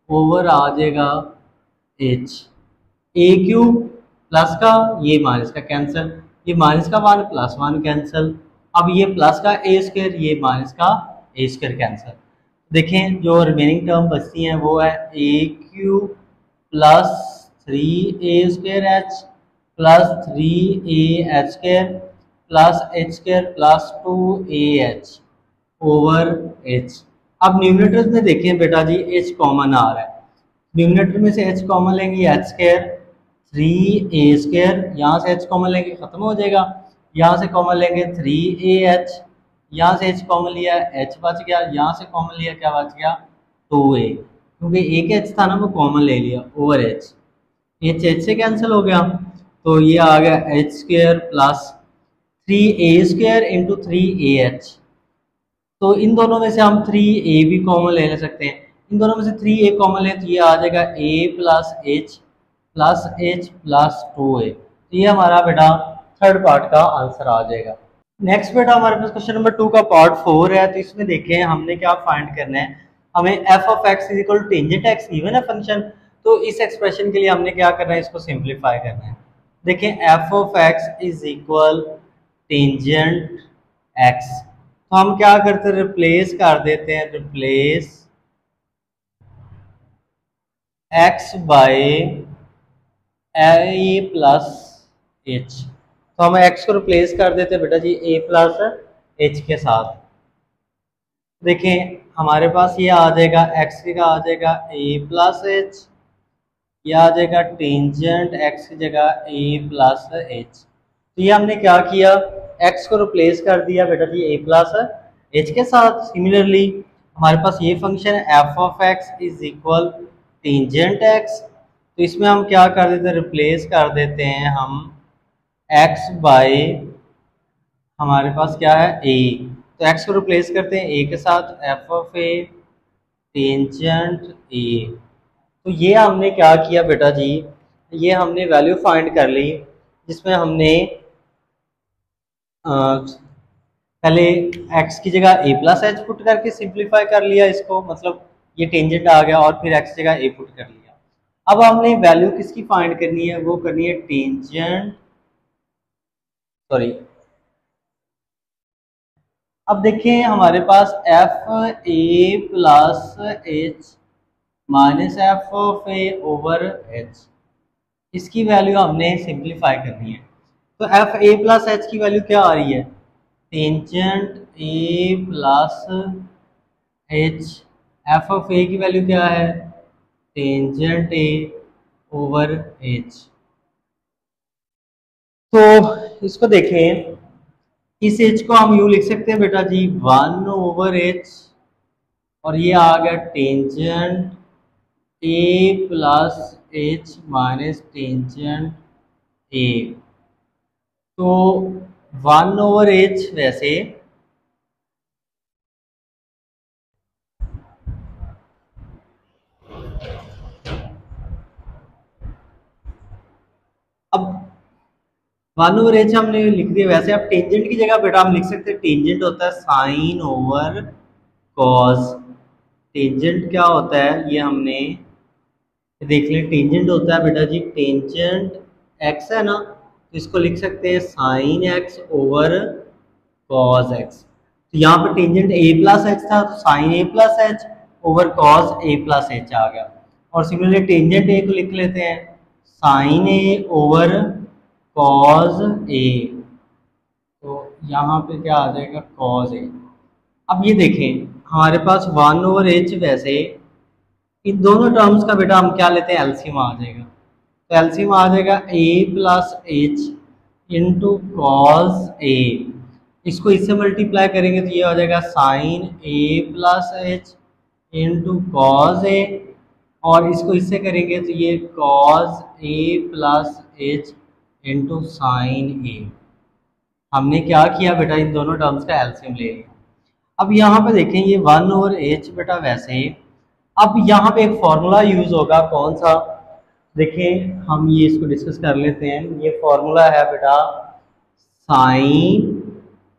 ओवर आ जाएगा एच। ए क्यूब प्लस का ये माइनस का कैंसिल, ये माइनस का 1 प्लस 1 कैंसिल। अब ये प्लस का ए स्क्वायर ये माइनस का ए स्क्वायर कैंसिल। देखें जो रिमेनिंग टर्म बचती हैं वो है a cube plus 3a square h plus 3a h square plus h square plus 2ah over h. अब न्यूमरेटर में देखें बेटा जी एच कॉमन आ रहा है, न्यूमरेटर में से एच कॉमन लेंगे एच स्क्वायर 3a स्क्वायर, यहाँ से एच कॉमन लेंगे खत्म हो जाएगा, यहाँ से कॉमन लेंगे 3ah, यहाँ से एच कॉमन लिया एच बच गया, यहाँ से कॉमन लिया क्या बच गया 2a, क्योंकि एक एच था ना वो कॉमन ले लिया ओवर एच। एच एच से कैंसिल हो गया, तो ये आ गया H square plus 3a square into 3ah। तो इन दोनों में से हम 3a भी कॉमन ले सकते हैं, इन दोनों में से 3a कॉमन लें तो ये आ जाएगा a plus h plus 2a। तो ये हमारा बेटा थर्ड पार्ट का आंसर आ जाएगा। नेक्स्ट बेटा हमारे पास क्वेश्चन नंबर 2 का पार्ट 4 है। तो इसमें देखें हमने क्या फाइंड करना है, हमें F of x is equal to tangent X given है फंक्शन। तो इस एक्सप्रेशन के लिए हमने क्या करना है, इसको सिंप्लीफाई करना है। देखें F of x is equal tangent x, तो हम क्या करते हैं रिप्लेस कर देते हैं, रिप्लेस एक्स बाय ए प्लस एच। तो हम एक्स को रिप्लेस कर देते हैं बेटा जी ए प्लस एच के साथ। देखें हमारे पास ये आ जाएगा एक्स का आ जाएगा ए प्लस एच, ये आ जाएगा टेंजेंट एक्स की जगह ए प्लस एच। तो ये हमने क्या किया, एक्स को रिप्लेस कर दिया बेटा जी ए प्लस एच के साथ। सिमिलरली हमारे पास ये फंक्शन है F of x is equal tangent x, तो इसमें हम क्या कर देते हैं, रिप्लेस कर देते हैं हम एक्स बाय हमारे पास क्या है ए। तो एक्स को रिप्लेस करते हैं ए के साथ, एफ ऑफ ए टेंजेंट ए। तो ये हमने क्या किया बेटा जी, ये हमने वैल्यू फाइंड कर ली, जिसमें हमने पहले x की जगह a प्लस एच पुट करके सिंप्लीफाई कर लिया इसको, मतलब ये टेंजेंट आ गया, और फिर x की जगह a पुट कर लिया। अब हमने वैल्यू किसकी फाइंड करनी है, वो करनी है टेंजेंट, सॉरी अब देखें हमारे पास f a plus h minus f of a over h, इसकी वैल्यू हमने सिंप्लीफाई करनी है। तो एफ ए प्लस एच की वैल्यू क्या आ रही है, tangent a plus h, f of a की वैल्यू क्या है, टेंजेंट ए ओवर एच। तो इसको देखें, इस एच को हम यूँ लिख सकते हैं बेटा जी 1/h, और ये आ गया tangent a plus h minus tangent ए। तो 1/h वैसे अब 1/h हमने लिख दिया। वैसे अब टेंजेंट की जगह बेटा हम लिख सकते हैं टेंजेंट होता है साइन ओवर कॉस। टेंजेंट क्या होता है ये हमने देख लिया। टेंजेंट होता है बेटा जी टेंजेंट एक्स है ना, तो इसको लिख सकते हैं sine x over cos x. तो यहाँ पे टेंजेंट ए प्लस एच था, तो sign a plus H over cos a plus H आ गया। और सिमिलरली टेंजेंट ए को लिख लेते हैं sign A over cos A, तो यहाँ पे क्या आ जाएगा कॉस ए। अब ये देखें हमारे पास 1/h वैसे इन दोनों टर्म्स का बेटा हम क्या लेते हैं एलसीएम आ जाएगा। तो एलसीएम आ जाएगा a plus h into cos a. इसको इससे मल्टीप्लाई करेंगे तो ये हो जाएगा sine a plus h into cos a, और इसको इससे करेंगे तो ये cos a plus h into sine a. हमने क्या किया बेटा इन दोनों टर्म्स का एलसीएम ले लिया। अब यहाँ पे देखें ये 1/h बेटा वैसे अब यहाँ पे एक फॉर्मूला यूज होगा कौन सा, देखें हम ये इसको डिस्कस कर लेते हैं। ये फॉर्मूला है बेटा sine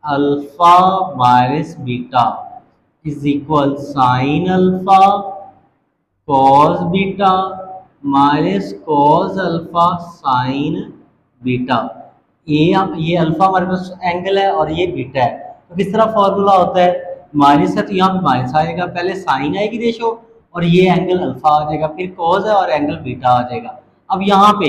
alpha minus beta is equal sine alpha cos beta minus cos alpha sign beta. ये अल्फा हमारे पास एंगल है और ये बीटा है। तो किस तरह फॉर्मूला होता है, माइनस है तो यहाँ पे माइनस आएगा, पहले साइन आएगी रेशो और ये एंगल अल्फा आ जाएगा, फिर कॉस है और एंगल बीटा आ जाएगा। अब यहाँ पे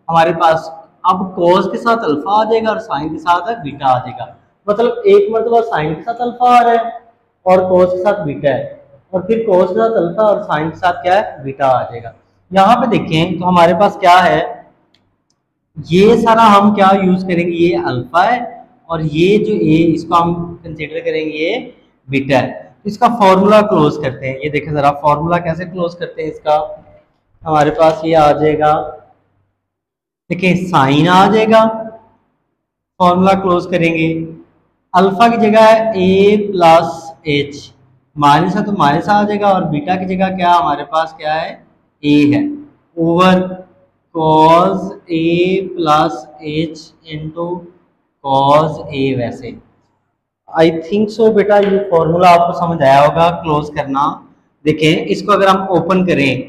हमारे पास अब कॉस के साथ अल्फा आ जाएगा और साइन के साथ बीटा आ जाएगा। मतलब एक मरतबा साइन के साथ अल्फा आ रहा है और कॉस के साथ बीटा है, और फिर कॉस के साथ अल्फा और साइन के साथ क्या है बीटा आ जाएगा। यहाँ पे देखें तो हमारे पास क्या है, ये सारा हम क्या यूज करेंगे, ये अल्फा है और ये जो ए इसको हम कंसीडर करेंगे ये बीटा है। तो इसका फॉर्मूला क्लोज करते हैं। ये देखें जरा फॉर्मूला कैसे क्लोज करते हैं इसका। हमारे पास ये आ जाएगा, देखिए साइन आ जाएगा, फॉर्मूला क्लोज करेंगे। अल्फा की जगह है ए प्लस एच, माइनस है तो माइनस आ जाएगा, और बीटा की जगह क्या हमारे पास क्या है ए है, over cos a plus h into cos ए। वैसे आई थिंक सो बेटा ये फॉर्मूला आपको समझ आया होगा क्लोज करना। देखें इसको अगर हम ओपन करें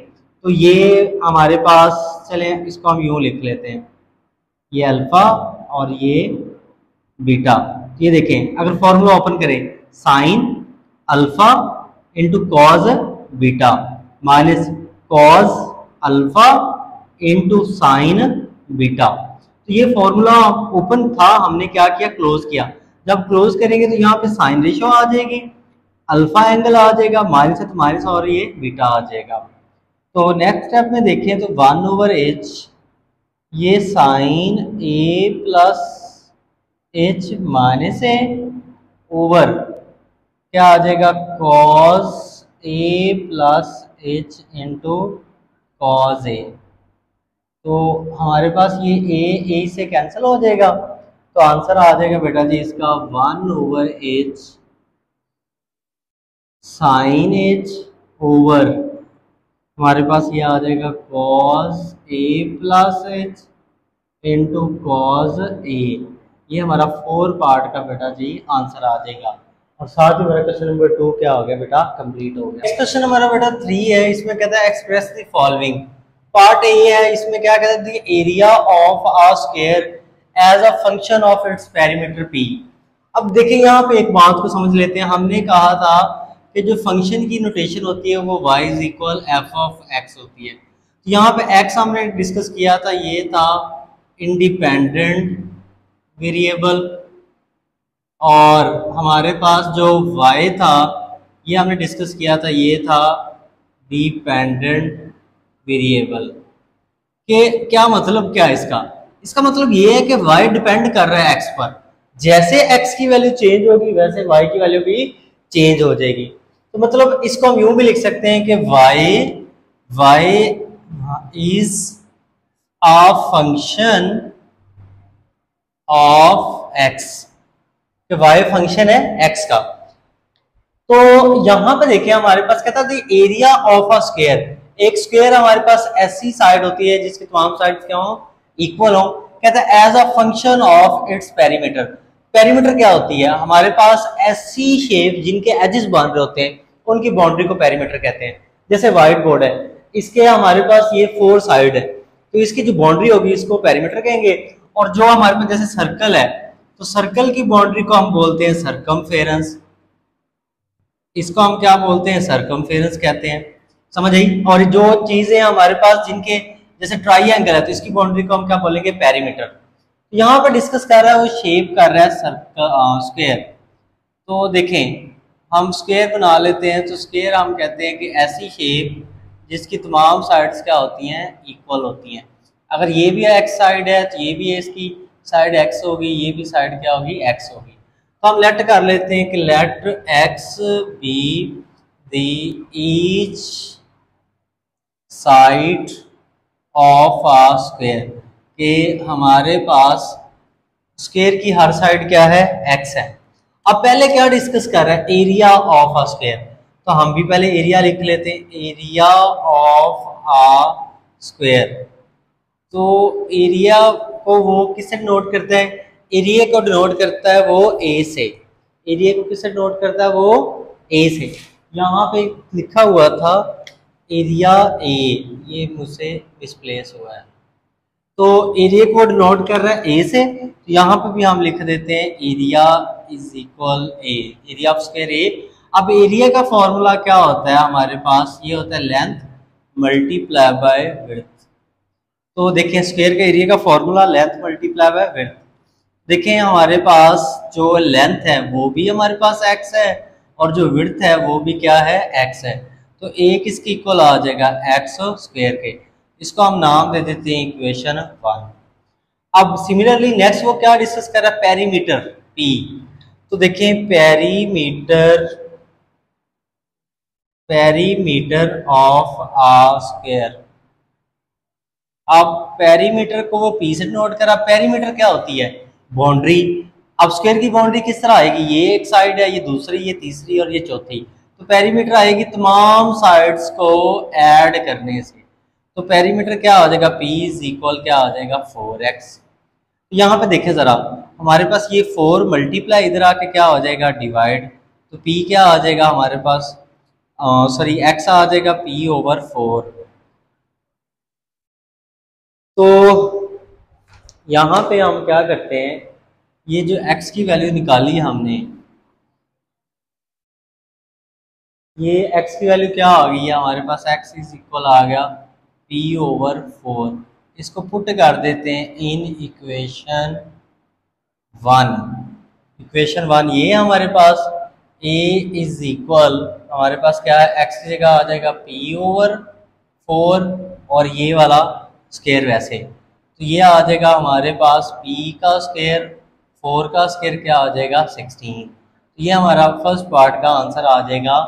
तो ये हमारे पास, चले इसको हम यूं लिख लेते हैं, ये अल्फा और ये बीटा। ये देखें अगर फॉर्मूला ओपन करें sine alpha into cos beta minus cos alpha into sine beta. तो ये फॉर्मूला ओपन था, हमने क्या किया क्लोज किया। जब क्लोज करेंगे तो यहाँ पे साइन रेशो आ जाएगी, अल्फा एंगल आ जाएगा, माइनस है तो माइनस और ये बीटा आ जाएगा। तो नेक्स्ट स्टेप में देखें तो 1/h ये sign a plus h minus A over क्या आ जाएगा cos a plus h into cos ए। तो हमारे पास ये ए से कैंसिल हो जाएगा, तो आंसर आ जाएगा बेटा जी इसका 1/h साइन एच ओवर हमारे पास ये आ जाएगा cos a plus h into cos ए। ये हमारा 4 पार्ट का बेटा जी आंसर आ जाएगा। और साथ ही हमारा क्वेश्चन नंबर 2 क्या हो गया बेटा कंप्लीट हो गया। नेक्स्ट क्वेश्चन हमारा बेटा 3 है, इसमें कहता है express the following. Part A है, इसमें क्या कहता है area of a square as a function of its perimeter P. अब देखिए यहाँ पे एक बात को समझ लेते हैं। हमने कहा था कि जो फंक्शन की नोटेशन होती है वो y is equal F of x होती है। तो यहाँ पे x हमने डिस्कस किया था, ये था इंडिपेंडेंट वेरिएबल, और हमारे पास जो y था ये हमने डिस्कस किया था, ये था डिपेंडेंट वेरिएबल। के क्या मतलब क्या है इसका, इसका मतलब ये है कि y डिपेंड कर रहा है x पर। जैसे x की वैल्यू चेंज होगी वैसे y की वैल्यू भी चेंज हो जाएगी। तो मतलब इसको हम यूं भी लिख सकते हैं कि y is a function of x, कि y फंक्शन है x का। तो यहां पे देखिए हमारे पास कहता है एरिया ऑफ अ स्क्वायर, एक स्क्वायर हमारे पास ऐसी साइड होती है जिसके तमाम साइड्स क्या हो, इक्वल हो। कहता है as a function of its perimeter. Perimeter क्या होती है, हमारे पास ऐसी शेप जिनके एजेस बन रहे होते हैं उनकी बाउंड्री को पेरीमीटर कहते हैं। जैसे व्हाइट बोर्ड है, इसके हमारे पास ये 4 साइड है, तो इसकी जो बाउंड्री होगी इसको पेरीमीटर कहेंगे। और जो हमारे पास जैसे सर्कल है, तो सर्कल की बाउंड्री को हम बोलते हैं सरकमफेरेंस, इसको हम क्या बोलते हैं, सरकमफेरेंस कहते हैं। समझ आई। और जो चीजें हमारे पास जिनके जैसे ट्राइंगल है, तो इसकी बाउंड्री को हम क्या बोलेंगे, पेरीमीटर। यहाँ पर डिस्कस कर रहा है वो शेप कर रहा है स्क्वायर। तो देखें हम स्क्वायर बना लेते हैं, तो स्क्वायर हम कहते हैं कि ऐसी शेप जिसकी तमाम साइड्स क्या होती हैं, इक्वल होती हैं। अगर ये भी एक्स साइड है तो ये भी है, इसकी साइड एक्स होगी, ये भी साइड क्या होगी, एक्स होगी। तो हम लेट कर लेते हैं कि let X be the each side of a square, कि हमारे पास स्क्वायर की हर साइड क्या है, एक्स है। अब पहले क्या डिस्कस कर रहे हैं, एरिया ऑफ अ स्क्वायर। तो हम भी पहले एरिया लिख लेते हैं, एरिया ऑफ अ स्क्वायर। तो एरिया को वो किससे डिनोट करता है, एरिया को डिनोट करता है वो ए से। एरिया को किससे डिनोट करता है, वो ए से। यहाँ पे लिखा हुआ था एरिया ए, ये मुझसे मिसप्लेस हुआ है। तो एरिया को डिनोट कर रहा है ए से, तो यहाँ पे भी हम लिख देते हैं area is equal a, area of square a. अब एरिया का फॉर्मूला क्या होता है हमारे पास, ये होता है लेंथ मल्टीप्लाई बाय विड्थ। तो देखिए स्क्वायर का एरिया का formula length multiply by width. देखिए हमारे पास जो लेंथ है वो भी हमारे पास एक्स है, और जो विड्थ है वो भी क्या है, एक्स है। तो एक इसकी इक्वल आ जाएगा एक्स स्क्वायर के। इसको हम नाम दे देते हैं इक्वेशन 1। अब सिमिलरली नेक्स्ट वो क्या डिस्कस कर रहा है, पेरीमीटर पी। तो देखिए पेरीमीटर ऑफ आ स्क्वायर। अब पेरीमीटर को वो पी से नोट करा। पेरीमीटर क्या होती है, बाउंड्री। अब स्क्वायर की बाउंड्री किस तरह आएगी, ये एक साइड है, ये दूसरी, ये तीसरी और ये चौथी। तो पेरीमीटर आएगी तमाम साइड्स को ऐड करने से। तो पेरीमीटर क्या आ जाएगा, पी इज इक्वल क्या आ जाएगा, 4x। यहाँ पे देखें जरा, हमारे पास ये 4 मल्टीप्लाई इधर आके क्या हो जाएगा, डिवाइड। तो p क्या आ जाएगा हमारे पास, सॉरी x आ जाएगा p ओवर 4। तो यहाँ पे हम क्या करते हैं, ये जो x की वैल्यू निकाली हमने, ये x की वैल्यू क्या आ गई है हमारे पास, x इज इक्वल आ गया p ओवर 4। इसको पुट कर देते हैं इन इक्वेशन 1। इक्वेशन 1 ये हमारे पास a इज इक्वल, हमारे पास क्या है, x की जगह आ जाएगा p ओवर 4 और ये वाला स्क्वायर वैसे। तो ये आ जाएगा हमारे पास p का स्क्वायर, 4 का स्क्वायर क्या आ जाएगा, 16। तो ये हमारा फर्स्ट पार्ट का आंसर आ जाएगा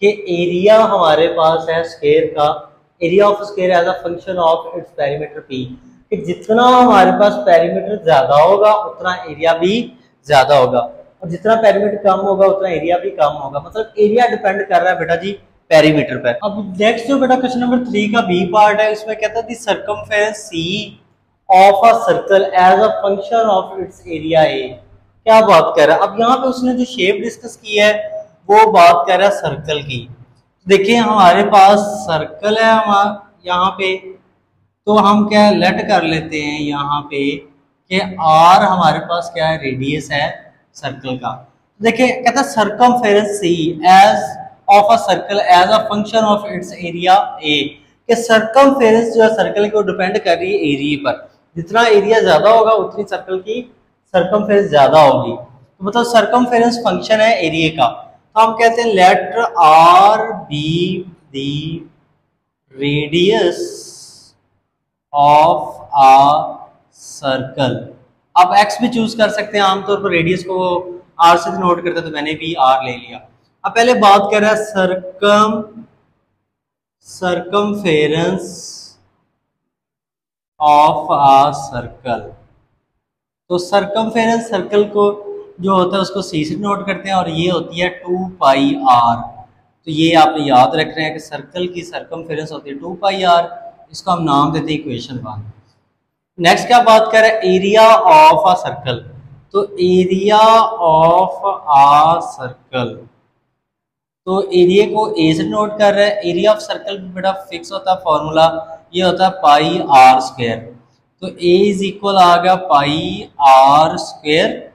कि एरिया हमारे पास है स्क्वायर का, area of square as a function of its perimeter p, कि जितना हमारे पास पेरीमीटर ज्यादा होगा उतना एरिया भी ज्यादा होगा, और जितना पेरीमीटर कम होगा उतना एरिया भी कम होगा। मतलब एरिया डिपेंड कर रहा है बेटा जी पेरीमीटर पर। अब नेक्स्ट जो बेटा क्वेश्चन नंबर 3 का बी पार्ट है, उसमें कहता है the circumference C of a circle as a function of its area A. क्या बात कर रहा है, अब यहाँ पे उसने जो शेप डिस्कस की है वो बात कर रहा है सर्कल की। देखिए हमारे पास सर्कल है हमारा यहाँ पे, तो हम क्या लेट कर लेते हैं यहाँ पे कि आर हमारे पास क्या है, रेडियस है सर्कल का। देखिए कहता है circumference C as of a circle as a function of its area A, कि सर्कमफेरेंस जो है सर्कल को डिपेंड कर रही है एरिया पर। जितना एरिया ज्यादा होगा उतनी सर्कल की सर्कमफेरेंस ज्यादा होगी। तो मतलब सर्कमफेरेंस फंक्शन है एरिया का। तो हम कहते हैं let R be the radius of a circle. आप एक्स भी चूज कर सकते हैं, आमतौर पर रेडियस को आर से नोट करते हैं तो मैंने भी आर ले लिया। अब पहले बात कर रहा है सरकमफेरेंस ऑफ आ सर्कल। तो सरकमफेरेंस सर्कल को जो होता है उसको सी से नोट करते हैं और ये होती है 2 पाई आर। तो ये आपने याद रख रहे हैं कि सर्कल की सरकमफेरेंस होती है 2 पाई आर। इसको हम नाम देते हैं इक्वेशन 1। नेक्स्ट क्या बात कर रहे हैं, एरिया ऑफ अ सर्कल। तो एरिया ऑफ आ सर्कल, तो एरिया को ए से नोट कर रहे हैं। एरिया ऑफ सर्कल बेटा फिक्स होता है फॉर्मूला, ये होता है पाई आर स्क्वायर। तो ए इज इक्वल आ गया पाई आर स्क्वायर।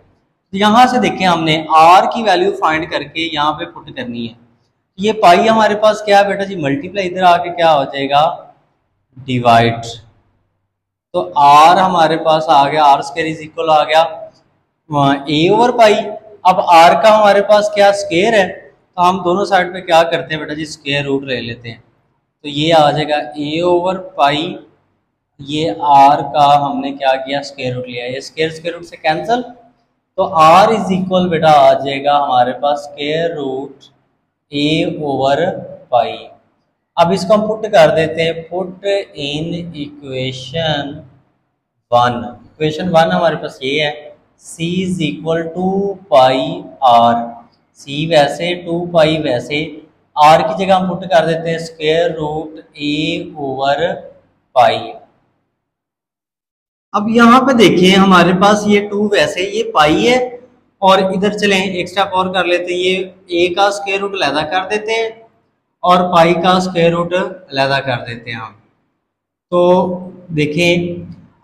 यहां से देखें हमने आर की वैल्यू फाइंड करके यहाँ पे पुट करनी है। ये पाई हमारे पास क्या है बेटा जी, मल्टीप्लाई इधर आके क्या हो जाएगा, डिवाइड। तो आर हमारे पास आ गया, आर स्क्वायर इज इक्वल आ गया ए ओवर पाई। अब आर का हमारे पास क्या स्क्वायर है, तो हम दोनों साइड पे क्या करते हैं बेटा जी, स्क्वायर रूट ले लेते हैं। तो ये आ जाएगा ए ओवर पाई, ये आर का हमने क्या किया, स्क्वायर रूट लिया, ये स्क्वायर रूट से कैंसिल। तो आर इज इक्वल बेटा आ जाएगा हमारे पास square root A over pi. अब इसको हम पुट कर देते हैं, पुट इन इक्वेशन 1। इक्वेशन 1 हमारे पास ये है, c is equal to pi R. c वैसे 2 पाई वैसे, r की जगह हम पुट कर देते हैं square root a over pi. अब यहाँ पे देखिए हमारे पास ये 2 वैसे, ये पाई है, और इधर चलें एक स्टेप और कर लेते हैं, ये a का स्क्वायर रूट अलहदा कर देते हैं और पाई का स्क्वायर रूट अलहदा कर देते हैं हम। तो देखें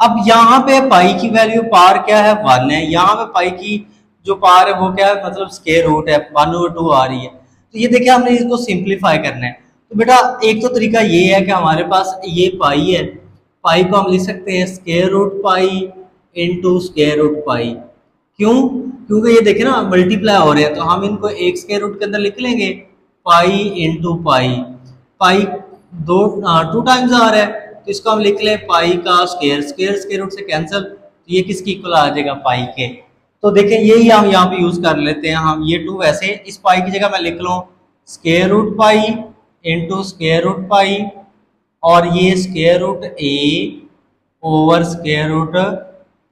अब यहाँ पे पाई की वैल्यू पार क्या है, 1 है। यहाँ पे पाई की जो पार है वो क्या है, मतलब स्क्वायर रूट है, 1/2 आ रही है। तो ये देखिए हमने इसको सिंप्लीफाई करना है। तो बेटा एक तो तरीका ये है कि हमारे पास ये पाई है, पाई को हम लिख सकते हैं square root pi into square root pi. क्यों, क्योंकि ये देखे ना मल्टीप्लाई हो रहे हैं, तो हम इनको एक स्क्वायर रूट के अंदर लिख लेंगे, पाई इंटू पाई। पाई 2 टाइम्स आ रहा है, तो इसको हम लिख लें पाई का स्क्वायर, स्क्वायर स्क्वायर रूट से कैंसिल, तो ये किसकी इक्वल आ जाएगा, पाई के। तो देखें यही हम यहाँ पे यूज कर लेते हैं, हम ये 2 वैसे, इस पाई की जगह मैं लिख लूँ square root pi into square root pi, और ये square root A over square root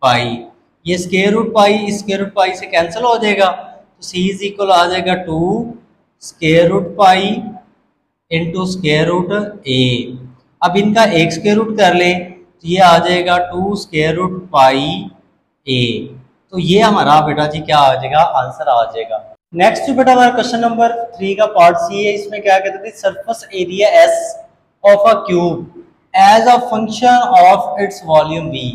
pi. ये स्क्वायर रूट पाई इस स्क्वायर रूट पाई से कैंसिल हो जाएगा, तो सी इज इक्वल आ जाएगा 2 square root pi into square root a. अब इनका एक स्क्वायर रूट कर लें, तो ये आ जाएगा 2 स्क्वायर रूट पाई ए। तो ये हमारा बेटा जी क्या आ जाएगा, आंसर आ जाएगा। नेक्स्ट बेटा हमारा क्वेश्चन नंबर 3 का पार्ट सी है। इसमें क्या कहते थे, surface area S of a cube as a function of its volume V.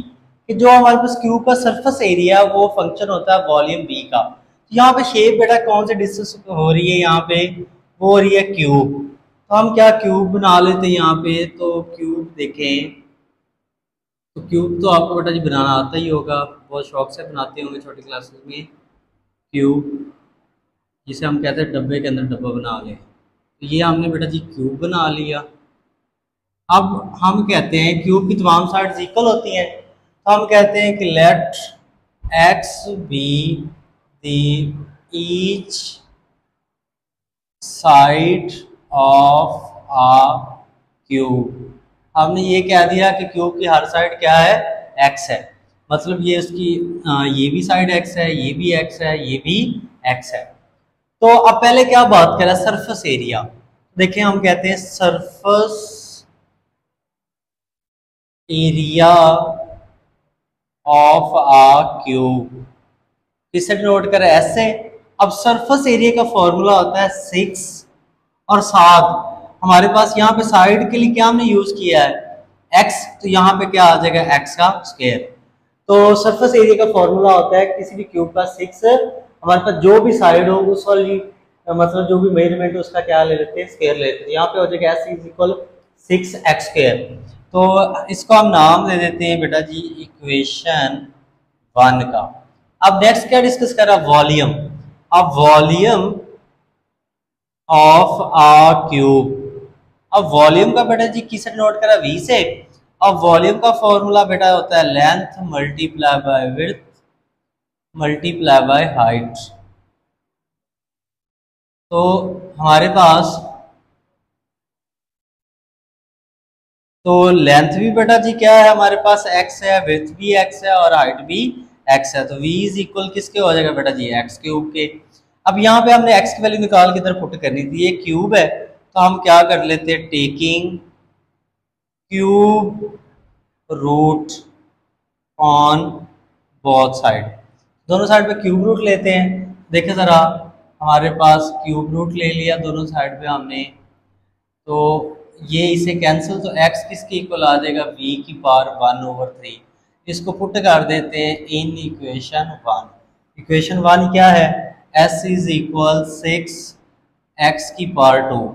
कि जो हमारे पास क्यूब का सरफेस एरिया वो फंक्शन होता है वॉल्यूम वी का। तो यहाँ पे शेप बेटा कौन से डिस्कस हो रही है, यहाँ पे वो हो रही है क्यूब। तो हम क्या क्यूब बना लेते हैं यहाँ पे। तो क्यूब देखें, तो क्यूब तो आपको बेटा जी बनाना आता ही होगा, बहुत शौक से बनाते होंगे छोटी क्लासेस में। क्यूब जिसे हम कहते हैं डब्बे के अंदर डब्बा बना लें, तो ये हमने बेटा जी क्यूब बना लिया। अब हम कहते हैं क्यूब की तमाम साइड्स इक्वल होती हैं, तो हम कहते हैं कि let X be the each side of a cube. हमने ये कह दिया कि क्यूब की हर साइड क्या है, एक्स है। मतलब ये इसकी ये भी साइड एक्स है, ये भी एक्स है, ये भी एक्स है। तो अब पहले क्या बात करें, सरफेस एरिया। देखिए हम कहते हैं surface area of a cube, किससे नोट करें, एस से। अब सरफेस एरिया का फॉर्मूला होता है 6 और 7। हमारे पास यहाँ पे साइड के लिए क्या हमने यूज किया है, x, तो यहाँ पे क्या आ जाएगा, x का स्क्वायर। तो सरफेस एरिया का फॉर्मूला होता है किसी भी क्यूब का 6, हमारे पास जो भी साइड हो उस वाली मतलब जो भी मेजरमेंट है उसका क्या ले लेते हैं, स्क्वायर ले लेते हैं। यहाँ पे हो जाएगा s is equal 6x square. तो इसको हम नाम दे देते हैं बेटा जी इक्वेशन 1 का। अब नेक्स्ट क्या डिस्कस कर रहा है, वॉल्यूम। अब वॉल्यूम ऑफ आ क्यूब। अब वॉल्यूम का बेटा जी किससे नोट करा, v से। अब वॉल्यूम का फॉर्मूला बेटा होता है length multiply by width multiply by height. तो हमारे पास तो लेंथ भी बेटा जी क्या है, हमारे पास x है, विड्थ भी x है और हाइट भी x है। तो v इज इक्वल किसके हो जाएगा बेटा जी, x क्यूब के। अब यहाँ पे हमने x की वैल्यू निकाल के इधर पुट करनी थी, ये क्यूब है तो हम क्या कर लेते हैं, taking cube root on both side, दोनों साइड पे क्यूब रूट लेते हैं। देखें ज़रा, हमारे पास क्यूब रूट ले लिया दोनों साइड पे हमने, तो ये इसे कैंसिल, तो x किसके इक्वल आ जाएगा, v की पावर 1/3। इसको पुट कर देते हैं इन इक्वेशन 1। इक्वेशन 1 क्या है, s इज इक्वल 6 x की पावर 2।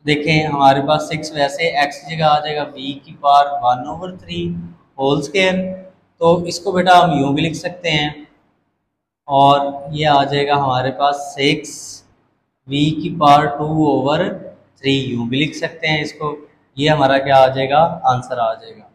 देखें हमारे पास 6 वैसे x की जगह आ जाएगा v की पावर 1/3 होल स्क्वायर। तो इसको बेटा हम यूँ भी लिख सकते हैं, और ये आ जाएगा हमारे पास 6 v की पावर 2/3 यूँ भी लिख सकते हैं इसको। ये हमारा क्या आ जाएगा, आंसर आ जाएगा।